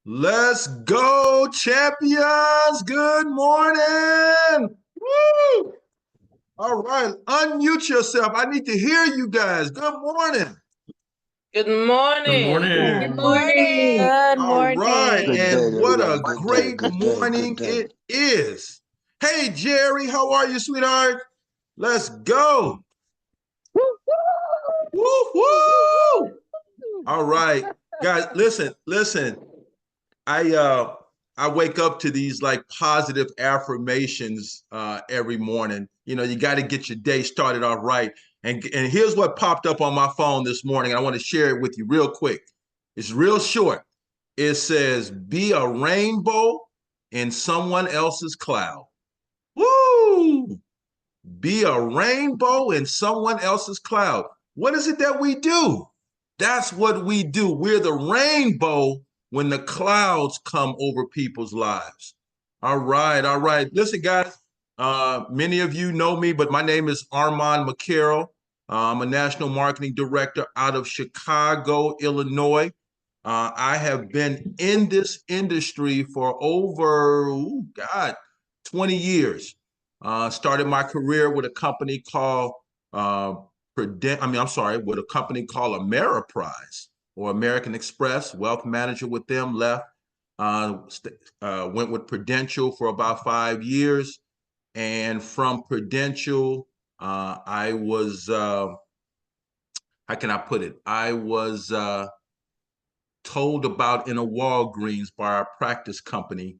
Let's go, champions. Good morning. Woo! All right, unmute yourself. I need to hear you guys. Good morning. Good Good morning. morning. Good morning. Good All right, morning. Good day, and what everybody. a Good day. great Good day. Good morning day. it is. Hey, Jerry, how are you, sweetheart? Let's go. Woo, woo. All right, guys, listen. I uh I wake up to these like positive affirmations every morning. You know, you got to get your day started off right. And here's what popped up on my phone this morning. I want to share it with you real quick. It's real short. It says, "Be a rainbow in someone else's cloud." Woo! Be a rainbow in someone else's cloud. What is it that we do? That's what we do. We're the rainbow when the clouds come over people's lives. All right, all right. Listen, guys, many of you know me, but my name is Armand McCarroll. I'm a national marketing director out of Chicago, Illinois. I have been in this industry for over, 20 years. Started my career with a company called with a company called Ameriprise or American Express. Wealth manager with them, left. Went with Prudential for about 5 years, and from Prudential, I was how can I put it? I was told about in a Walgreens by our practice company,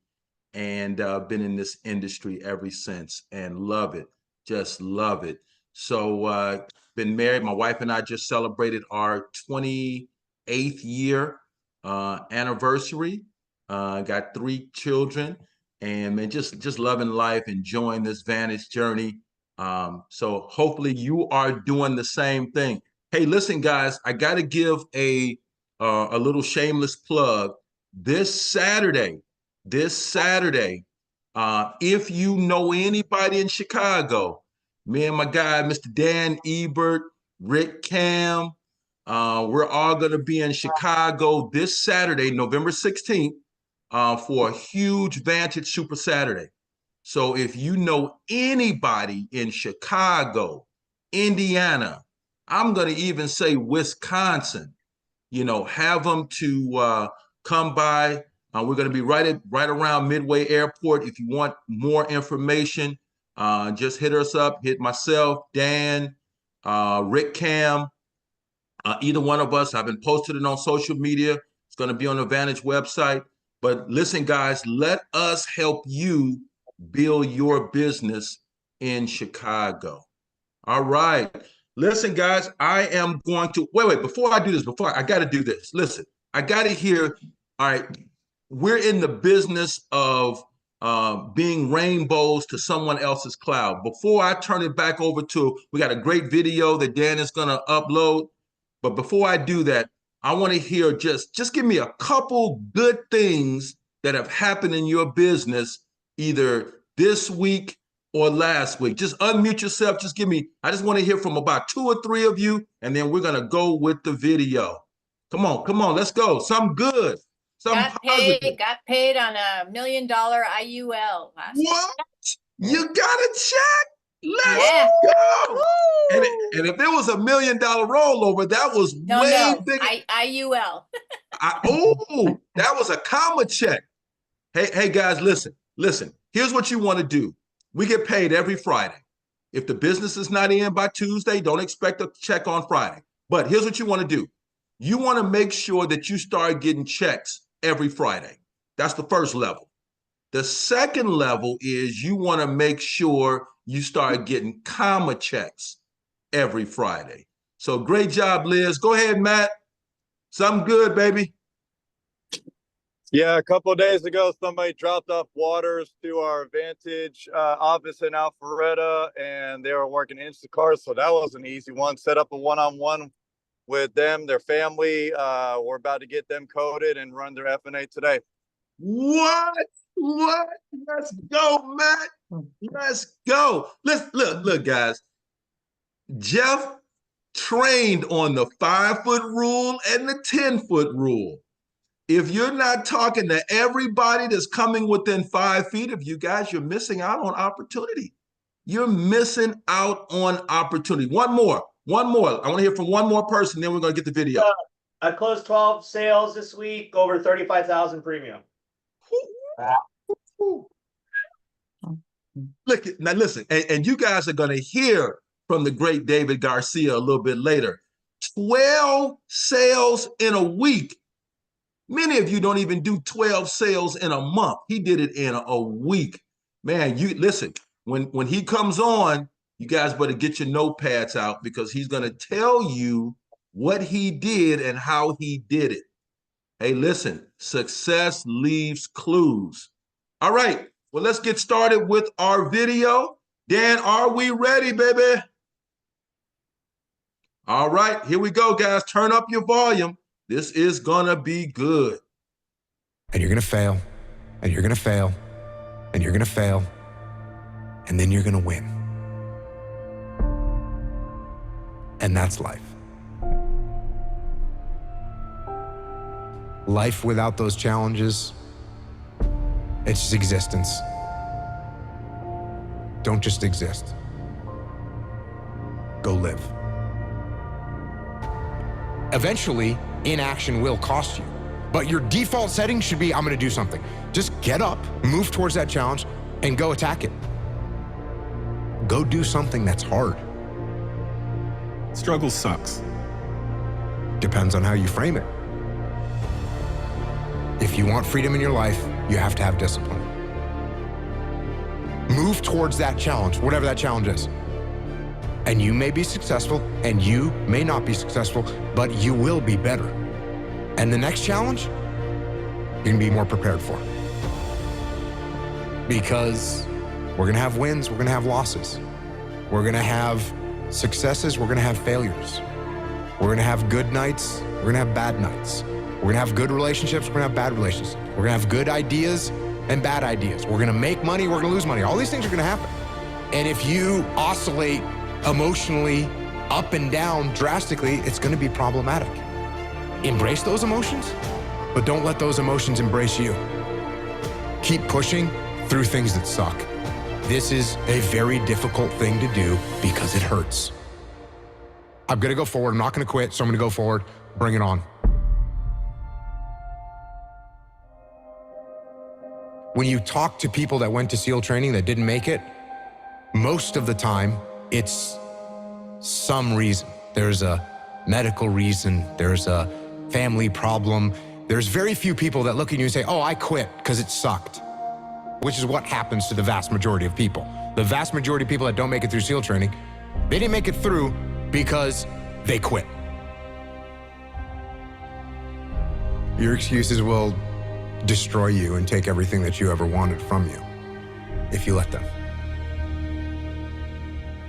and been in this industry ever since and love it, just love it. So been married. My wife and I just celebrated our 28th year anniversary. Got 3 children, and man, just loving life, enjoying this Vantage journey. So hopefully you are doing the same thing. Hey, listen, guys, I got to give a little shameless plug. This Saturday, this Saturday, if you know anybody in Chicago, me and my guy, Mr. Dan Ebert, Rick Cam, we're all going to be in Chicago this Saturday, November 16th, for a huge Vantage Super Saturday. So if you know anybody in Chicago, Indiana, I'm going to even say Wisconsin, have them to come by. We're going to be right around Midway Airport. If you want more information, just hit us up. Hit myself, Dan, Rick Cam, either one of us. I've been posting it on social media. It's going to be on the Vantage website. But listen, guys, let us help you build your business in Chicago. All right. Listen, guys, I am going to wait. Before I do this, I got to do this. Listen, I got to hear. All right, we're in the business of being rainbows to someone else's cloud. Before I turn it back over to, we got a great video that Dan is going to upload. But before I do that, I want to hear just give me a couple good things that have happened in your business either this week or last week. Just unmute yourself. I just want to hear from about 2 or 3 of you, and then we're going to go with the video. Come on, let's go. Something good, something positive. Got paid on $1 million IUL last week. What? You got a check? Let's Yeah. go. And if it was $1 million rollover, that was way bigger. IUL. That was a comma check. Hey guys, listen. Here's what you want to do. We get paid every Friday. If the business is not in by Tuesday, don't expect a check on Friday. But here's what you want to do. You want to make sure that you start getting checks every Friday. That's the first level. The second level is you want to make sure you start getting comma checks every Friday. So great job, Liz. Go ahead, Matt. Something good, baby. Yeah, a couple of days ago, somebody dropped off waters to our Vantage office in Alpharetta, and they were working Instacart, so that was an easy one. Set up a one-on-one with them, their family. We're about to get them coded and run their F&A today. What? Let's go, Matt. Let's go. Look, guys. Jeff trained on the 5-foot rule and the 10-foot rule. If you're not talking to everybody that's coming within 5 feet of you guys, you're missing out on opportunity. You're missing out on opportunity. One more. I want to hear from one more person, then we're going to get the video. I closed 12 sales this week, over 35,000 premium. Look, now listen, and you guys are going to hear from the great David Garcia a little bit later. 12 sales in a week. Many of you don't even do 12 sales in a month. He did it in a week. Man, you listen, when he comes on, you guys better get your notepads out because he's going to tell you what he did and how he did it. Hey, listen, success leaves clues. All right, well, let's get started with our video. Dan, are we ready, baby? All right, here we go, guys. Turn up your volume. This is gonna be good. And you're gonna fail, and you're gonna fail, and you're gonna fail, and then you're gonna win. And that's life. Life without those challenges, it's just existence. Don't just exist. Go live. Eventually, inaction will cost you, but your default setting should be, I'm gonna do something. Just get up, move towards that challenge, and go attack it. Go do something that's hard. Struggle sucks. Depends on how you frame it. If you want freedom in your life, you have to have discipline. Move towards that challenge, whatever that challenge is. And you may be successful, and you may not be successful, but you will be better. And the next challenge, you're gonna be more prepared for. Because we're gonna have wins, we're gonna have losses. We're gonna have successes, we're gonna have failures. We're gonna have good nights, we're gonna have bad nights. We're gonna have good relationships, we're gonna have bad relationships. We're gonna have good ideas and bad ideas. We're gonna make money, we're gonna lose money. All these things are gonna happen. And if you oscillate emotionally up and down drastically, it's gonna be problematic. Embrace those emotions, but don't let those emotions embrace you. Keep pushing through things that suck. This is a very difficult thing to do because it hurts. I'm gonna go forward, I'm not gonna quit, so I'm gonna go forward, bring it on. When you talk to people that went to SEAL training that didn't make it, most of the time, it's some reason. There's a medical reason, there's a family problem. There's very few people that look at you and say, oh, I quit because it sucked, which is what happens to the vast majority of people. The vast majority of people that don't make it through SEAL training, they didn't make it through because they quit. Your excuses will destroy you and take everything that you ever wanted from you if you let them.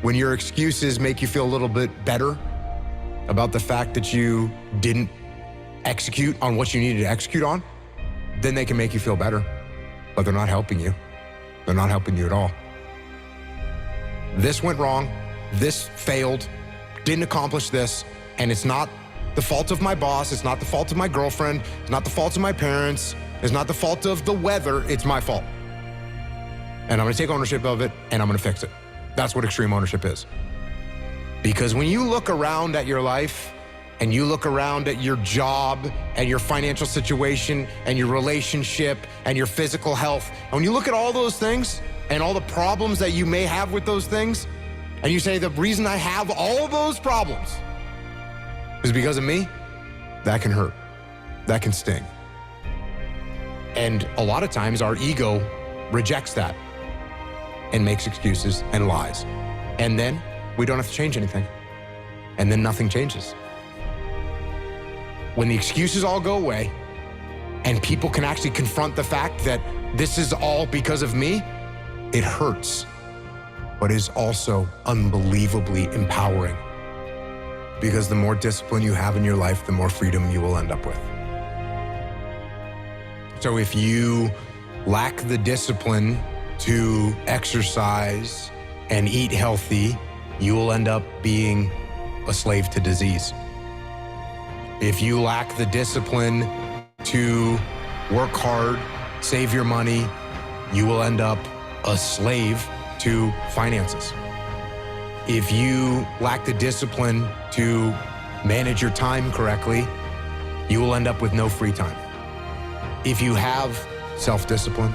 When your excuses make you feel a little bit better about the fact that you didn't execute on what you needed to execute on, then they can make you feel better, but they're not helping you. They're not helping you at all. This went wrong, this failed, didn't accomplish this, and it's not the fault of my boss, it's not the fault of my girlfriend, it's not the fault of my parents, it's not the fault of the weather, it's my fault. And I'm gonna take ownership of it, and I'm gonna fix it. That's what extreme ownership is. Because when you look around at your life, and you look around at your job, and your financial situation, and your relationship, and your physical health, and when you look at all those things, and all the problems that you may have with those things, and you say, the reason I have all those problems is because of me, that can hurt, that can sting. And a lot of times our ego rejects that and makes excuses and lies. And then we don't have to change anything. And then nothing changes. When the excuses all go away and people can actually confront the fact that this is all because of me, it hurts, but is also unbelievably empowering. Because the more discipline you have in your life, the more freedom you will end up with. So if you lack the discipline to exercise and eat healthy, you will end up being a slave to disease. If you lack the discipline to work hard, save your money, you will end up a slave to finances. If you lack the discipline to manage your time correctly, you will end up with no free time. If you have self-discipline,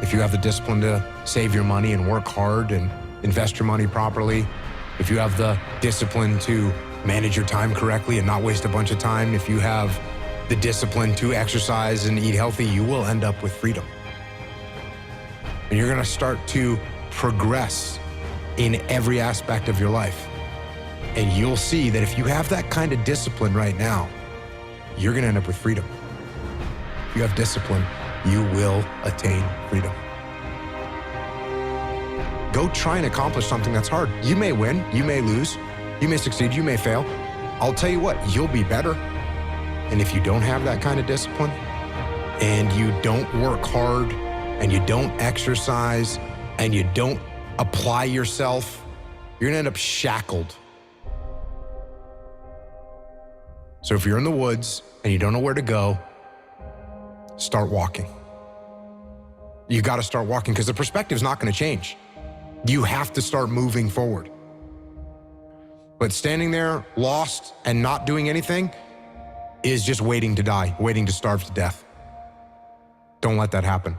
if you have the discipline to save your money and work hard and invest your money properly, if you have the discipline to manage your time correctly and not waste a bunch of time, if you have the discipline to exercise and eat healthy, you will end up with freedom. And you're gonna start to progress in every aspect of your life. And you'll see that if you have that kind of discipline right now, you're gonna end up with freedom. If you have discipline, you will attain freedom. Go try and accomplish something that's hard. You may win, you may lose, you may succeed, you may fail. I'll tell you what, you'll be better. And if you don't have that kind of discipline, and you don't work hard, and you don't exercise, and you don't apply yourself, you're gonna end up shackled. So if you're in the woods and you don't know where to go, start walking. You gotta start walking because the perspective's not gonna change. You have to start moving forward. But standing there lost and not doing anything is just waiting to die, waiting to starve to death. Don't let that happen.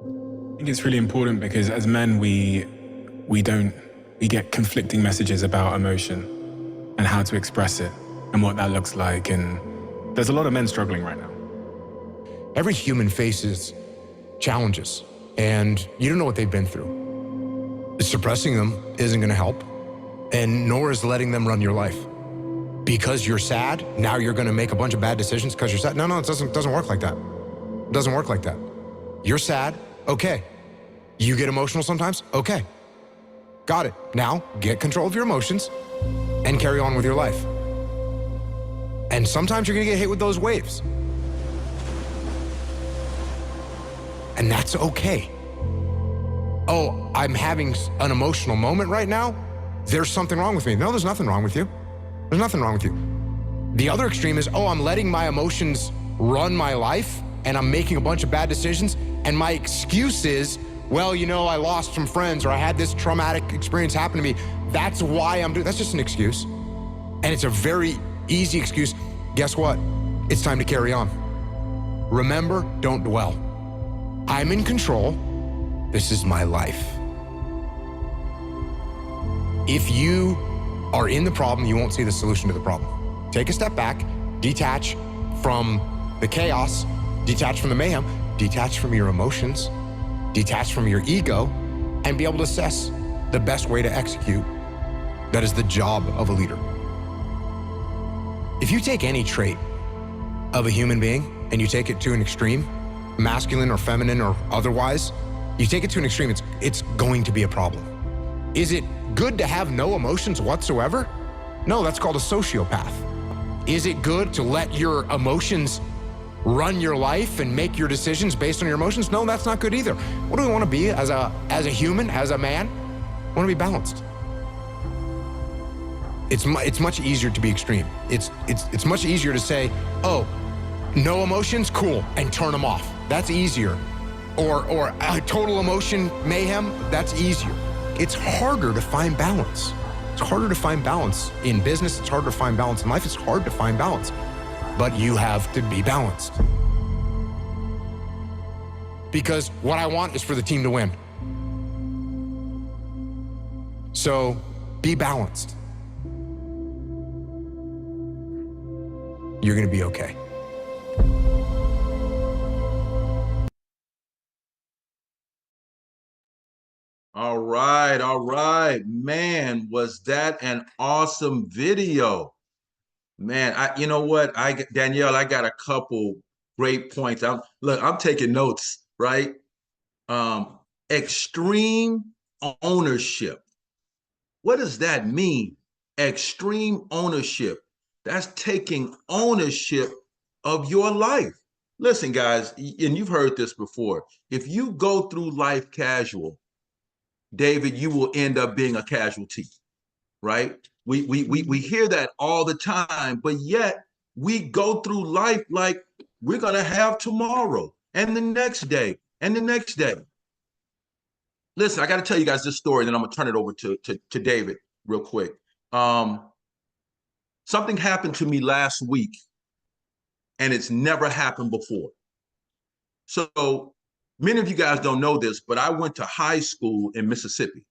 I think it's really important because as men, we get conflicting messages about emotion and how to express it and what that looks like. And there's a lot of men struggling right now. Every human faces challenges, and you don't know what they've been through. Suppressing them isn't gonna help, and nor is letting them run your life. Because you're sad, now you're gonna make a bunch of bad decisions because you're sad. No, it doesn't work like that. It doesn't work like that. You're sad, okay. You get emotional sometimes, okay. Got it. Now, get control of your emotions and carry on with your life. And sometimes you're gonna get hit with those waves. And that's okay. Oh, I'm having an emotional moment right now. There's something wrong with me. No, there's nothing wrong with you. There's nothing wrong with you. The other extreme is, oh, I'm letting my emotions run my life and I'm making a bunch of bad decisions. And my excuse is, well, you know, I lost some friends or I had this traumatic experience happen to me. That's why I'm doing, that's just an excuse. And it's a very easy excuse. Guess what? It's time to carry on. Remember, don't dwell. I'm in control. This is my life. If you are in the problem, you won't see the solution to the problem. Take a step back, detach from the chaos, detach from the mayhem, detach from your emotions, detach from your ego, and be able to assess the best way to execute. That is the job of a leader. If you take any trait of a human being and you take it to an extreme, masculine or feminine or otherwise, you take it to an extreme, it's going to be a problem. Is it good to have no emotions whatsoever? No, that's called a sociopath. Is it good to let your emotions run your life and make your decisions based on your emotions? No, that's not good either. What do we want to be as a human, as a man? We want to be balanced. It's much easier to be extreme. It's much easier to say, oh, no emotions, cool, and turn them off. That's easier. Or total emotion mayhem, that's easier. It's harder to find balance. It's harder to find balance in business. It's harder to find balance in life. It's hard to find balance, but you have to be balanced. Because what I want is for the team to win. So be balanced. You're gonna be okay. All right. Man, was that an awesome video. Man, you know what? Danielle, I got a couple great points. I'm taking notes, right? Extreme ownership. What does that mean? Extreme ownership. That's taking ownership of your life. Listen, guys, and you've heard this before. If you go through life casual, David, you will end up being a casualty, right? We hear that all the time, but yet we go through life like we're gonna have tomorrow and the next day and the next day. Listen, I got to tell you guys this story, then I'm gonna turn it over to David real quick. Something happened to me last week, and it's never happened before. So many of you guys don't know this, but I went to high school in Mississippi.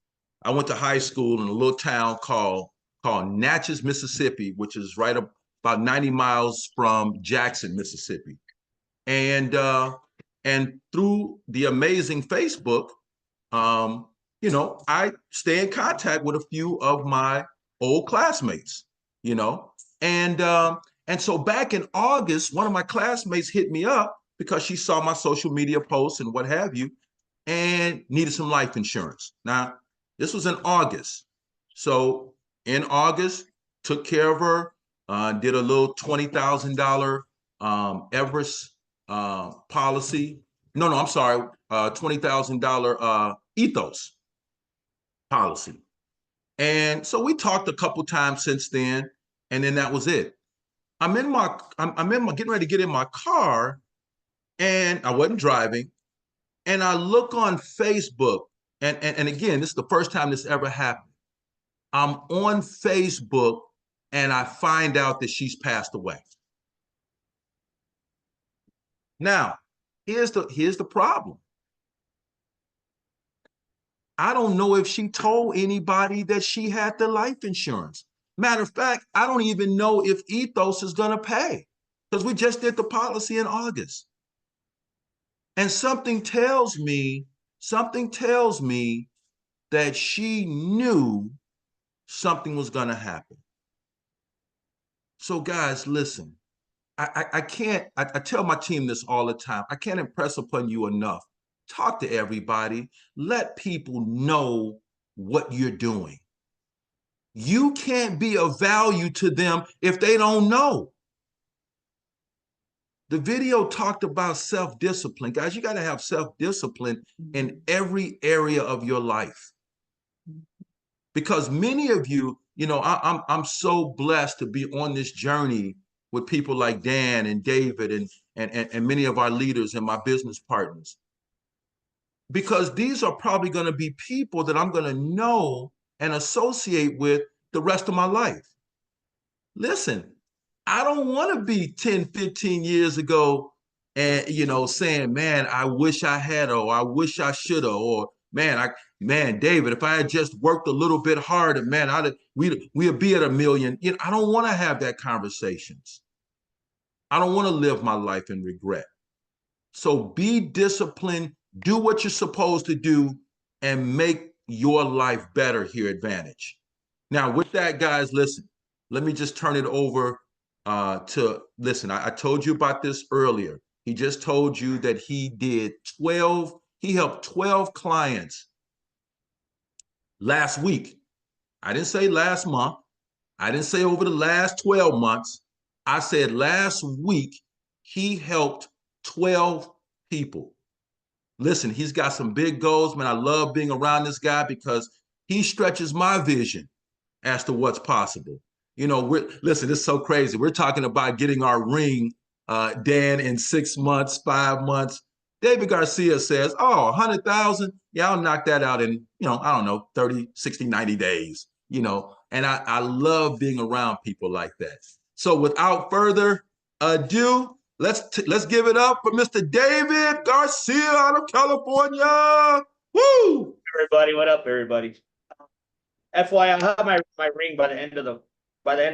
I went to high school in a little town called Natchez, Mississippi, which is right about 90 miles from Jackson, Mississippi. And through the amazing Facebook, I stay in contact with a few of my old classmates, and so back in August, one of my classmates hit me up because she saw my social media posts and what have you, and needed some life insurance. Now, this was in August. So in August, took care of her, did a little $20,000 Everest policy. No, I'm sorry, $20,000 Ethos policy. And so we talked a couple times since then, and then that was it. I'm getting ready to get in my car, and I wasn't driving, and I look on Facebook, and again, this is the first time this ever happened. I'm on Facebook, and I find out that she's passed away. Now, here's the problem. I don't know if she told anybody that she had the life insurance. Matter of fact, I don't even know if Ethos is going to pay because we just did the policy in August. And something tells me that she knew something was going to happen. So guys, listen, I tell my team this all the time. I can't impress upon you enough. Talk to everybody. Let people know what you're doing. You can't be of value to them if they don't know. The video talked about self-discipline. Guys, you got to have self-discipline in every area of your life. Because many of you, I'm so blessed to be on this journey with people like Dan and David and many of our leaders and my business partners. Because these are probably going to be people that I'm going to know and associate with the rest of my life. Listen, I don't want to be 10, 15 years ago and, saying, man, I wish I had, or I wish I should have, or man, David, if I had just worked a little bit harder, man, we'd be at 1 million. I don't want to have that conversations. I don't want to live my life in regret. So be disciplined, do what you're supposed to do, and make your life better here at Vantage. Now, with that, guys, listen, let me just turn it over listen, I told you about this earlier. He just told you that he helped 12 clients last week. I didn't say last month. I didn't say over the last 12 months. I said last week, he helped 12 people. Listen, he's got some big goals, man. I love being around this guy because he stretches my vision as to what's possible. Listen, it's so crazy. We're talking about getting our ring, Dan, in 6 months, 5 months. David Garcia says, 100,000. Yeah, I'll knock that out in, I don't know, 30, 60, 90 days, and I love being around people like that. So without further ado, let's give it up for Mr. David Garcia out of California. Woo! Everybody, what up, everybody? FYI, I'll have my ring by the end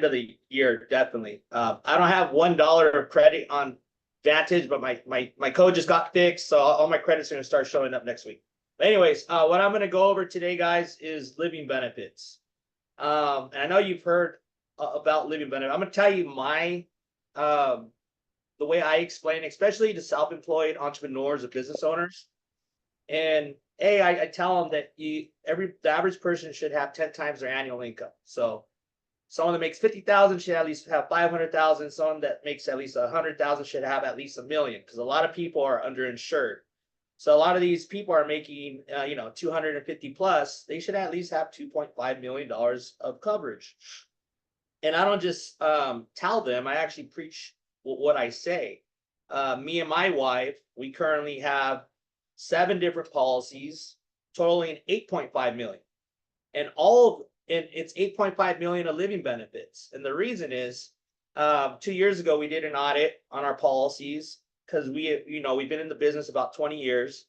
of the year, definitely. I don't have $1 of credit on Vantage, but my code just got fixed, so all my credits are gonna start showing up next week. But anyways, what I'm gonna go over today, guys, is living benefits. And I know you've heard about living benefits. I'm gonna tell you the way I explain, especially to self-employed entrepreneurs or business owners. And I tell them that the average person should have 10 times their annual income. So someone that makes 50,000 should at least have 500,000. Someone that makes at least 100,000 should have at least 1 million, because a lot of people are underinsured. So a lot of these people are making 250 plus. They should at least have $2.5 million of coverage. and I don't just tell them, I actually preach what I say. Me and my wife, we currently have 7 different policies totaling 8.5 million. And it's 8.5 million of living benefits. And the reason is 2 years ago we did an audit on our policies because we've been in the business about 20 years,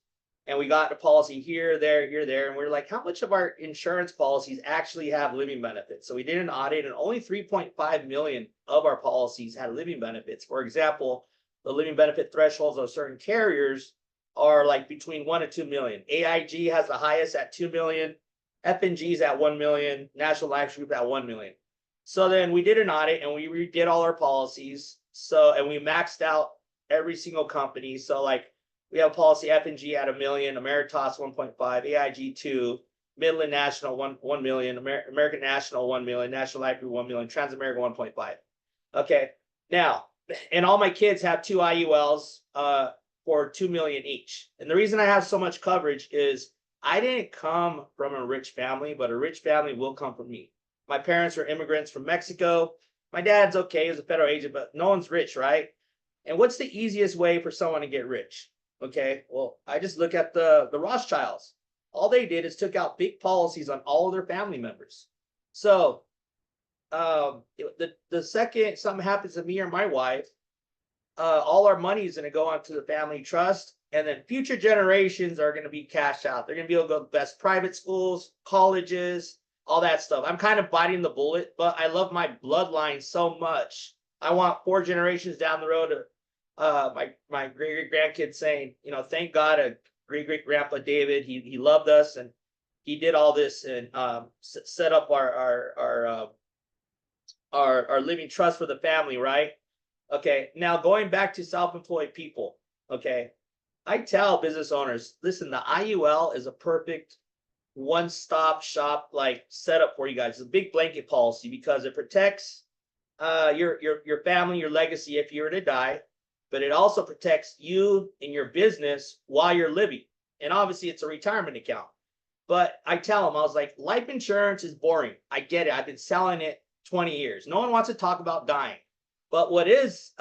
and we got a policy here, there, and we're like, how much of our insurance policies actually have living benefits? So we did an audit, and only 3.5 million of our policies had living benefits. For example, the living benefit thresholds of certain carriers are like between 1 and 2 million. AIG has the highest at 2 million. F&G's at 1 million. National Life Group at 1 million. So then we did an audit and we redid all our policies. And we maxed out every single company. So like we have policy F&G at 1 million, Ameritas 1.5, AIG 2, Midland National 1 million, American National 1 million, National Life Group 1 million, Transamerica 1.5. Okay. Now, and all my kids have 2 IULs for 2 million each. And the reason I have so much coverage is I didn't come from a rich family, but a rich family will come from me. My parents were immigrants from Mexico. My dad's okay, he's a federal agent, but no one's rich, right? And what's the easiest way for someone to get rich? Okay, well, I just look at the Rothschilds. All they did is took out big policies on all of their family members. So the second something happens to me or my wife, all our money is going to go onto the family trust, and then future generations are going to be cashed out. They're going to be able to go to the best private schools, colleges, all that stuff. I'm kind of biting the bullet, but I love my bloodline so much. I want 4 generations down the road of my great grandkids saying, thank God a great grandpa David, he loved us and he did all this and set up our living trust for the family, right? Okay, now going back to self-employed people, okay, I tell business owners, listen, the IUL is a perfect one-stop shop like setup for you guys. It's a big blanket policy because it protects your family, your legacy if you were to die, but it also protects you and your business while you're living. And obviously it's a retirement account. But I tell them, I was like, life insurance is boring. I get it. I've been selling it 20 years. No one wants to talk about dying. But what is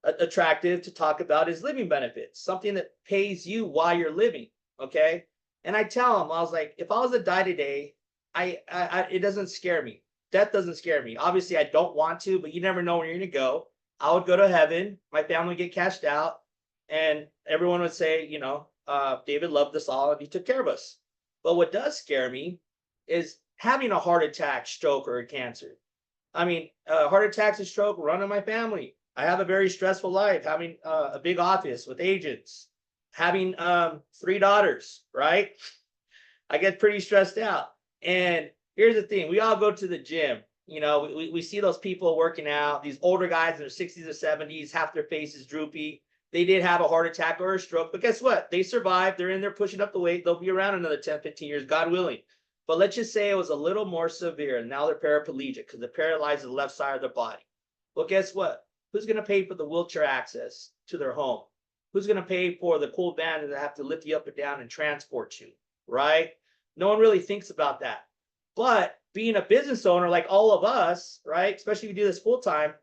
attractive to talk about is living benefits, something that pays you while you're living. Okay. And I tell them, I was like, if I was to die today, it doesn't scare me. Death doesn't scare me. Obviously, I don't want to, but you never know where you're going to go. I would go to heaven. My family would get cashed out. And everyone would say, David loved us all and he took care of us. But what does scare me is having a heart attack, stroke, or a cancer. I mean, heart attacks and stroke run in my family. I have a very stressful life, having a big office with agents, having 3 daughters, right? I get pretty stressed out. And here's the thing. We all go to the gym. We see those people working out, these older guys in their 60s or 70s, half their face is droopy. They did have a heart attack or a stroke, but guess what? They survived. They're in there pushing up the weight. They'll be around another 10, 15 years, God willing. But let's just say it was a little more severe, and now they're paraplegic because they're paralyzed the left side of their body. Well, guess what? Who's going to pay for the wheelchair access to their home? Who's going to pay for the cool van that have to lift you up and down and transport you, right? No one really thinks about that. But being a business owner like all of us, right, especially if you do this full time,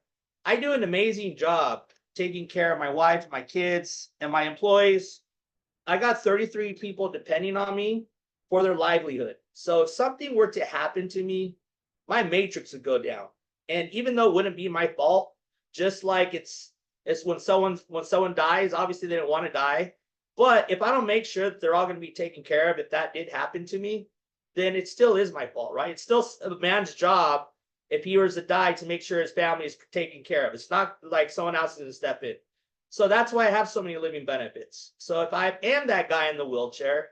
I do an amazing job taking care of my wife, my kids, and my employees. I got 33 people depending on me for their livelihood. So if something were to happen to me, my matrix would go down. And even though it wouldn't be my fault, just like it's when someone dies, obviously they don't want to die. But if I don't make sure that they're all going to be taken care of, if that did happen to me, then it still is my fault, right? It's still a man's job if he was to die to make sure his family is taken care of. It's not like someone else is going to step in. So that's why I have so many living benefits. So if I am that guy in the wheelchair,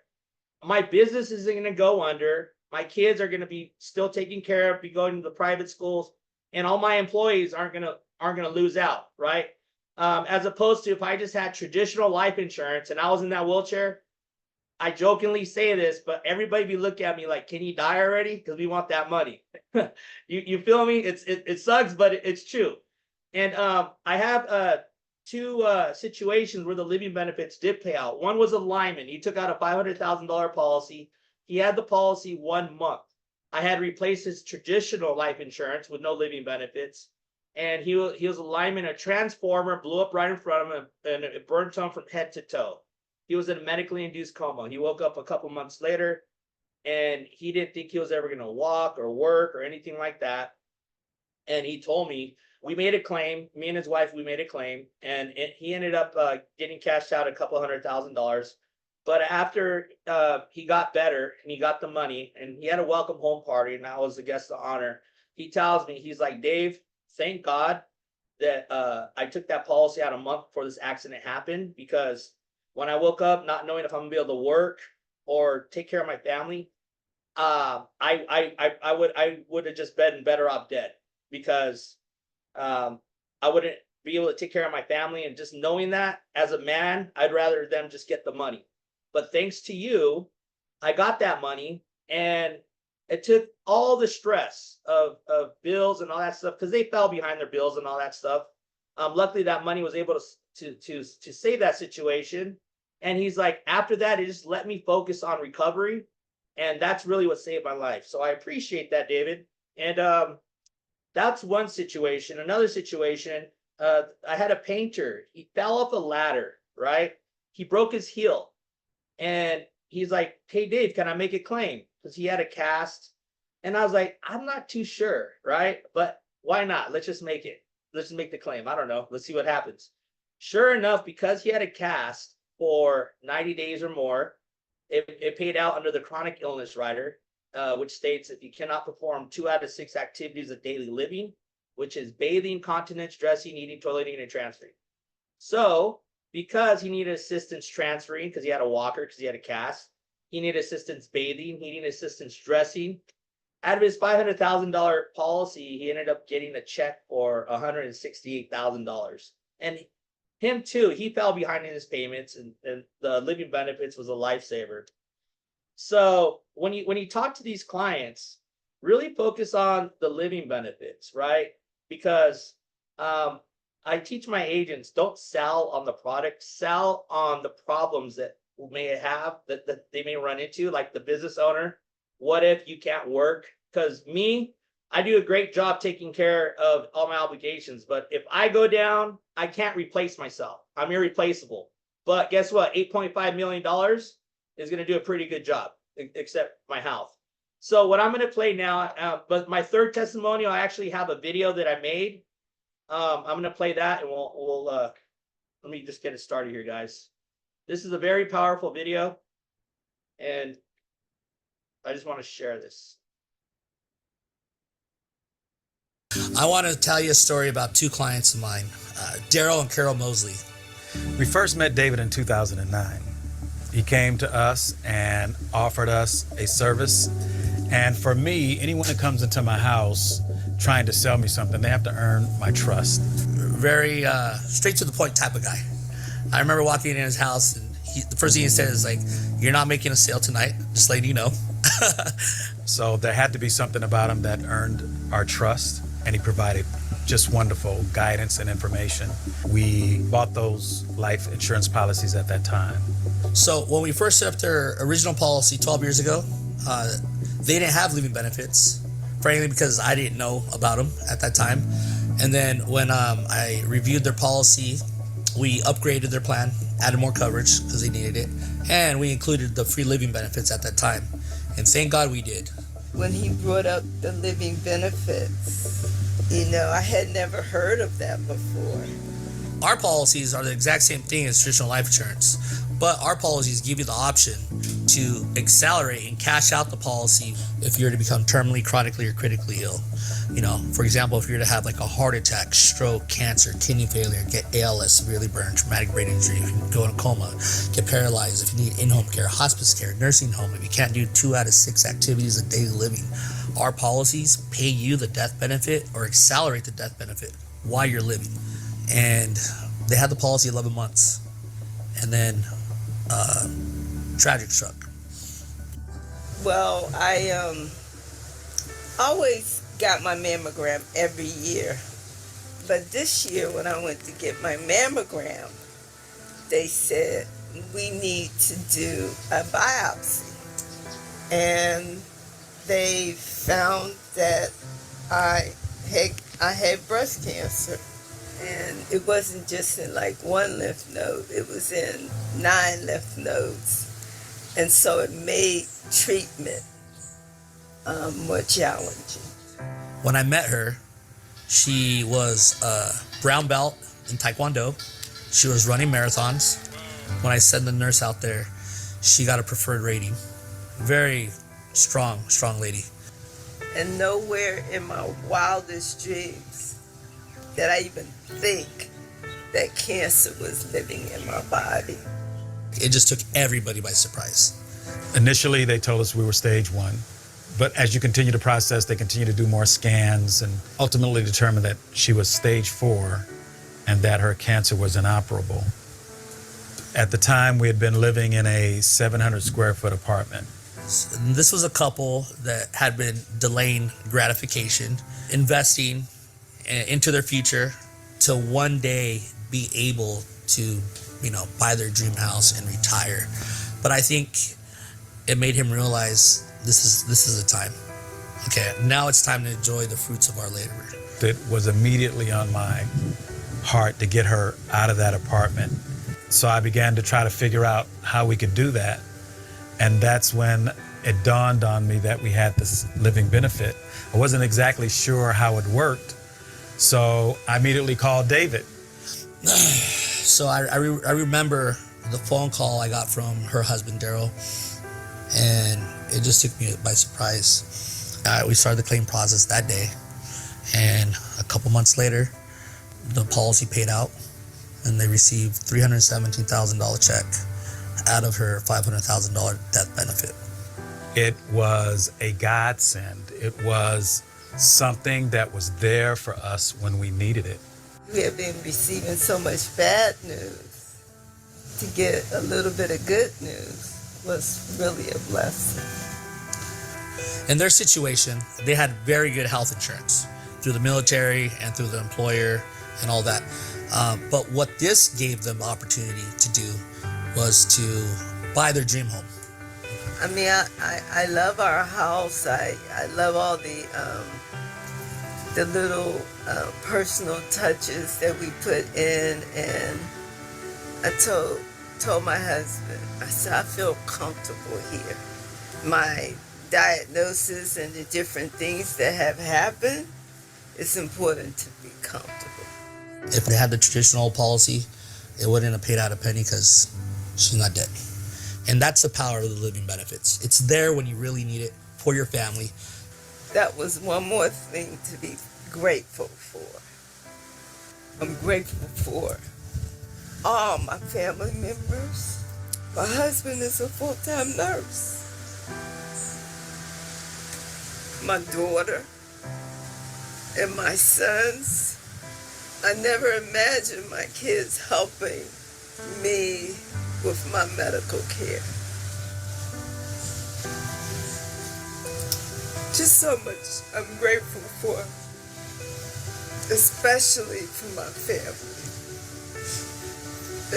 my business isn't going to go under. My kids are going to be still taken care of, be going to the private schools, and all my employees aren't going to lose out, right? As opposed to if I just had traditional life insurance and I was in that wheelchair, I jokingly say this, but everybody be looking at me like, can you die already? Because we want that money. you feel me? It sucks, but it's true. And I have 2 situations where the living benefits did pay out. One was a lineman. He took out a $500,000 policy. He had the policy 1 month. I had replaced his traditional life insurance with no living benefits. And he was a lineman, a transformer blew up right in front of him, and it burnt him from head to toe. He was in a medically induced coma. He woke up a couple months later, and he didn't think he was ever going to walk or work or anything like that. And he told me, we made a claim, me and his wife, we made a claim, and he ended up getting cashed out $200,000. But after he got better and he got the money and he had a welcome home party, and I was the guest of honor, he tells me, he's like, Dave, thank God that I took that policy out a month before this accident happened, because when I woke up not knowing if I'm gonna be able to work or take care of my family, I would have just been better off dead, because I wouldn't be able to take care of my family. And just knowing that as a man, I'd rather them just get the money. But thanks to you, I got that money, and it took all the stress of bills and all that stuff, because they fell behind their bills and all that stuff. Luckily, that money was able to save that situation. And he's like, after that, it just let me focus on recovery, and that's really what saved my life. So I appreciate that, David. And that's one situation. Another situation, I had a painter. He fell off a ladder, right? He broke his heel, and he's like, hey, Dave, can I make a claim? Because he had a cast. And I was like, I'm not too sure, right? But why not? Let's just make it. Let's just make the claim. I don't know. Let's see what happens. Sure enough, because he had a cast for 90 days or more, it paid out under the chronic illness rider, which states if you cannot perform 2 out of 6 activities of daily living, which is bathing, continence, dressing, eating, toileting, and transferring. So because he needed assistance transferring, because he had a walker, because he had a cast, he needed assistance bathing, he needed assistance dressing. Out of his $500,000 policy, he ended up getting a check for $168,000. And him too, he fell behind in his payments, and the living benefits was a lifesaver. So when you talk to these clients, really focus on the living benefits, right? Because I teach my agents, don't sell on the product, sell on the problems that may have, that they may run into, like the business owner. What if you can't work? Because I do a great job taking care of all my obligations, but if I go down, I can't replace myself. I'm irreplaceable. But guess what? $8.5 million is going to do a pretty good job, except my health. So what I'm going to play now, but my third testimonial, I actually have a video that I made. I'm going to play that, and we'll let me just get it started here, guys. This is a very powerful video, and I just want to share this. I want to tell you a story about 2 clients of mine, Daryl and Carol Mosley. We first met David in 2009. He came to us and offered us a service. And for me, anyone that comes into my house trying to sell me something, they have to earn my trust. Very straight to the point type of guy. I remember walking in his house, and the first thing he said is like, you're not making a sale tonight, just letting you know. So there had to be something about him that earned our trust, and he provided just wonderful guidance and information. We bought those life insurance policies at that time. So when we first set up their original policy 12 years ago, they didn't have living benefits, frankly, because I didn't know about them at that time. And then when I reviewed their policy, we upgraded their plan, added more coverage because they needed it, and we included the free living benefits at that time. And thank God we did. When he brought up the living benefits, I had never heard of that before. Our policies are the exact same thing as traditional life insurance, but our policies give you the option to accelerate and cash out the policy if you're to become terminally, chronically, or critically ill. For example, if you're to have like a heart attack, stroke, cancer, kidney failure, get ALS, severely burned, traumatic brain injury, if you go in a coma, get paralyzed, if you need in-home care, hospice care, nursing home, if you can't do 2 out of 6 activities of daily living, our policies pay you the death benefit or accelerate the death benefit while you're living. And they had the policy 11 months, and then tragic struck. Well, I always got my mammogram every year, but this year when I went to get my mammogram, they said we need to do a biopsy, and they found that I had breast cancer. And it wasn't just in like one lymph node, it was in 9 lymph nodes. And so it made treatment more challenging. When I met her, she was a brown belt in Taekwondo. She was running marathons. When I sent the nurse out there, she got a preferred rating. Very strong lady. And nowhere in my wildest dreams did I even think that cancer was living in my body. It just took everybody by surprise. Initially, they told us we were stage 1. But as you continue to process, they continue to do more scans and ultimately determined that she was stage 4 and that her cancer was inoperable. At the time, we had been living in a 700 square foot apartment. This was a couple that had been delaying gratification, investing into their future to one day be able to, buy their dream house and retire. But I think it made him realize this is the time. Okay, now it's time to enjoy the fruits of our labor. It was immediately on my heart to get her out of that apartment. So I began to try to figure out how we could do that. And that's when it dawned on me that we had this living benefit. I wasn't exactly sure how it worked, so I immediately called David. So I remember the phone call I got from her husband, Daryl, and it just took me by surprise. We started the claim process that day, and a couple months later, the policy paid out, and they received $317,000 check out of her $500,000 death benefit. It was a godsend. It was something that was there for us when we needed it. We have been receiving so much bad news. To get a little bit of good news was really a blessing. In their situation, they had very good health insurance through the military and through the employer and all that. But what this gave them opportunity to do was to buy their dream home. I mean, I love our house. I love all the little personal touches that we put in. And I told my husband, I said, I feel comfortable here. My diagnosis and the different things that have happened, it's important to be comfortable. If they had the traditional policy, it wouldn't have paid out a penny because she's not dead. And that's the power of the living benefits. It's there when you really need it for your family. That was one more thing to be grateful for. I'm grateful for all my family members. My husband is a full-time nurse. My daughter and my sons. I never imagined my kids helping me with my medical care. Just so much I'm grateful for, especially for my family,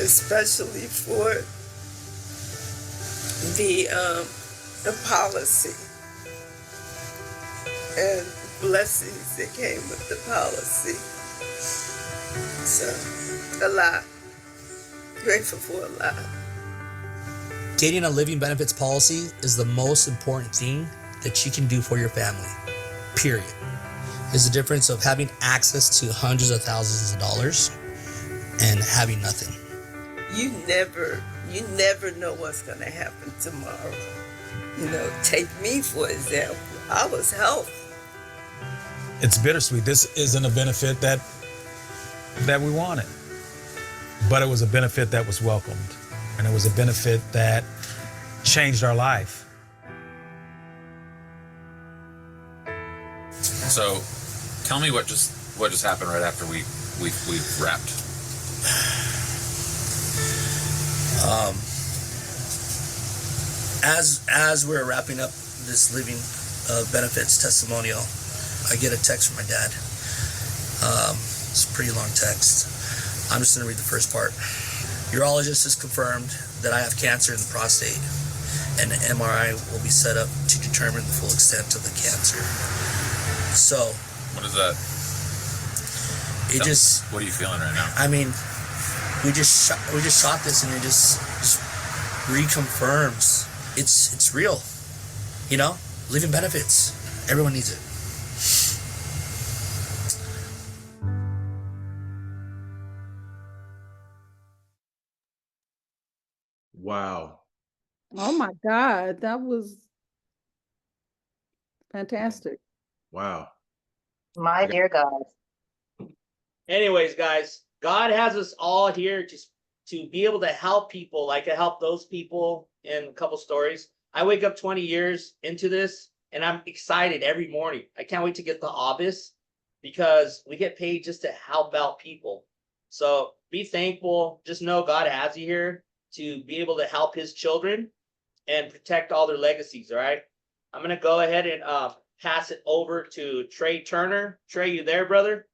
especially for the policy and blessings that came with the policy. So, a lot. Grateful for a lot. Getting a living benefits policy is the most important thing that you can do for your family, period. It's the difference of having access to hundreds of thousands of dollars and having nothing. You never know what's going to happen tomorrow. Take me for example. I was healthy. It's bittersweet. This isn't a benefit that we wanted, but it was a benefit that was welcomed, and it was a benefit that changed our life. So, tell me what just happened right after we wrapped. As we're wrapping up this living benefits testimonial, I get a text from my dad. It's a pretty long text. I'm just going to read the first part. Urologist has confirmed that I have cancer in the prostate, and an MRI will be set up to determine the full extent of the cancer. So What is that? What are you feeling right now? I mean, we just shot this, and it just reconfirms it's real. You know, living benefits. Everyone needs it. Wow. Oh my God, that was fantastic. Wow. My dear God. Anyways, guys, God has us all here to be able to help people, like I help those people in a couple stories. I wake up 20 years into this, and I'm excited every morning. I can't wait to get to the office because we get paid just to help out people. So be thankful. Just know God has you here to be able to help his children and protect all their legacies, all right? I'm going to go ahead and pass it over to Trey Turner. Trey, you there, brother?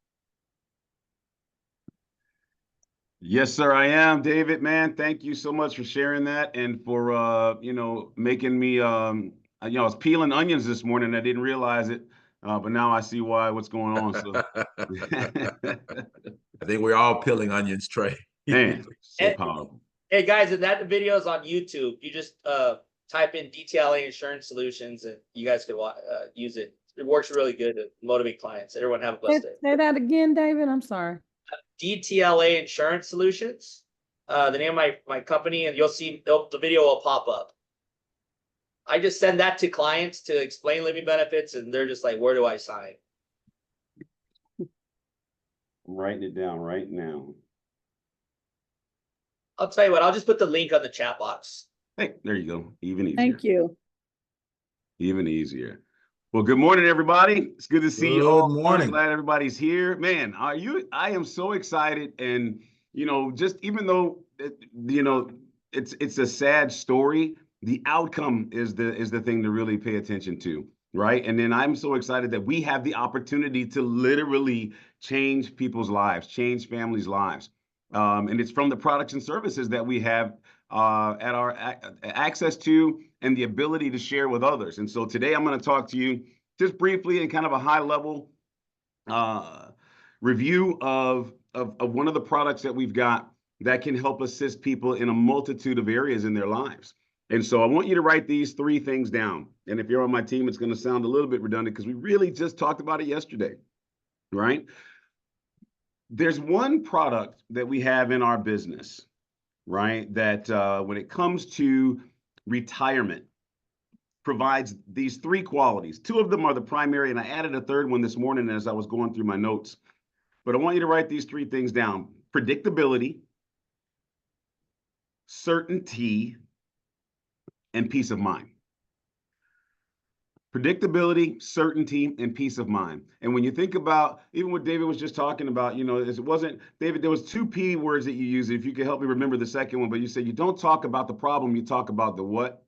Yes, sir, I am, David, man. Thank you so much for sharing that and for, making me, I was peeling onions this morning. I didn't realize it, but now I see what's going on. So I think we're all peeling onions, Trey. Man, so powerful. Hey, guys, and that video is on YouTube. You just type in DTLA Insurance Solutions, and you guys can use it. It works really good to motivate clients. Everyone have a blessed day. Say that again, David. I'm sorry. DTLA Insurance Solutions, the name of my company, and you'll see the video will pop up. I just send that to clients to explain living benefits, and they're just like, where do I sign? I'm writing it down right now. I'll tell you what, I'll just put the link on the chat box. Hey, there you go. Even easier. Thank you. Even easier. Well, good morning, everybody. It's good to see you all. Good morning. I'm glad everybody's here. Man, I am so excited. And, just even though, it's a sad story, the outcome is the thing to really pay attention to, right? And then I'm so excited that we have the opportunity to literally change people's lives, change families' lives. And it's from the products and services that we have at our access to and the ability to share with others. And so today I'm going to talk to you just briefly in kind of a high level review of one of the products that we've got that can help assist people in a multitude of areas in their lives. And so I want you to write these 3 things down. And if you're on my team, it's going to sound a little bit redundant because we really just talked about it yesterday, right? There's one product that we have in our business, right, that when it comes to retirement, provides these 3 qualities. 2 of them are the primary, and I added a 3rd one this morning as I was going through my notes. But I want you to write these 3 things down: predictability, certainty, and peace of mind. Predictability, certainty, and peace of mind. And when you think about even what David was just talking about, it wasn't, David, there was 2 P words that you used. If you could help me remember the second one, but you said you don't talk about the problem, you talk about the what?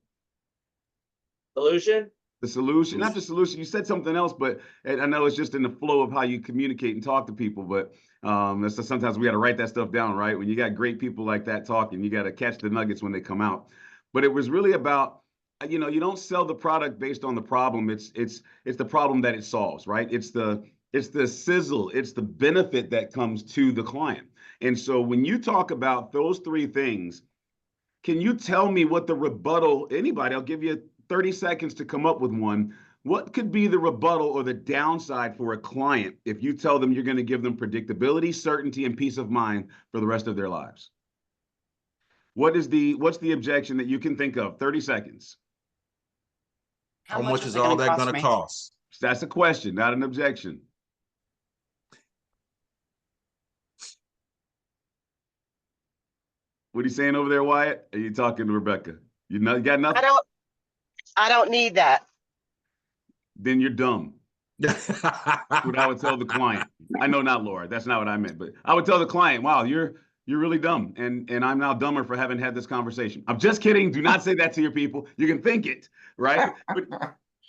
Solution? The solution, not the solution. You said something else, but I know it's just in the flow of how you communicate and talk to people. But sometimes we got to write that stuff down, right? When you got great people like that talking, you got to catch the nuggets when they come out. But it was really about, you don't sell the product based on the problem. It's the problem that it solves, right? It's the sizzle, it's the benefit that comes to the client. And so when you talk about those 3 things, can you tell me what the rebuttal, anybody, I'll give you 30 seconds to come up with one. What could be the rebuttal or the downside for a client if you tell them you're going to give them predictability, certainty, and peace of mind for the rest of their lives? What's the objection that you can think of? 30 seconds. How much is all that going to cost? That's a question, not an objection. What are you saying over there, Wyatt? Are you talking to Rebecca? You got nothing? I don't need that. Then you're dumb. What I would tell the client. I know not Laura. That's not what I meant. But I would tell the client, wow, you're really dumb. And I'm now dumber for having had this conversation. I'm just kidding. Do not say that to your people. You can think it, right? But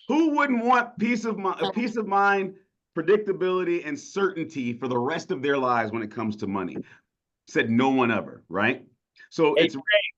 who wouldn't want peace of mind, predictability, and certainty for the rest of their lives when it comes to money? Said no one ever, right? So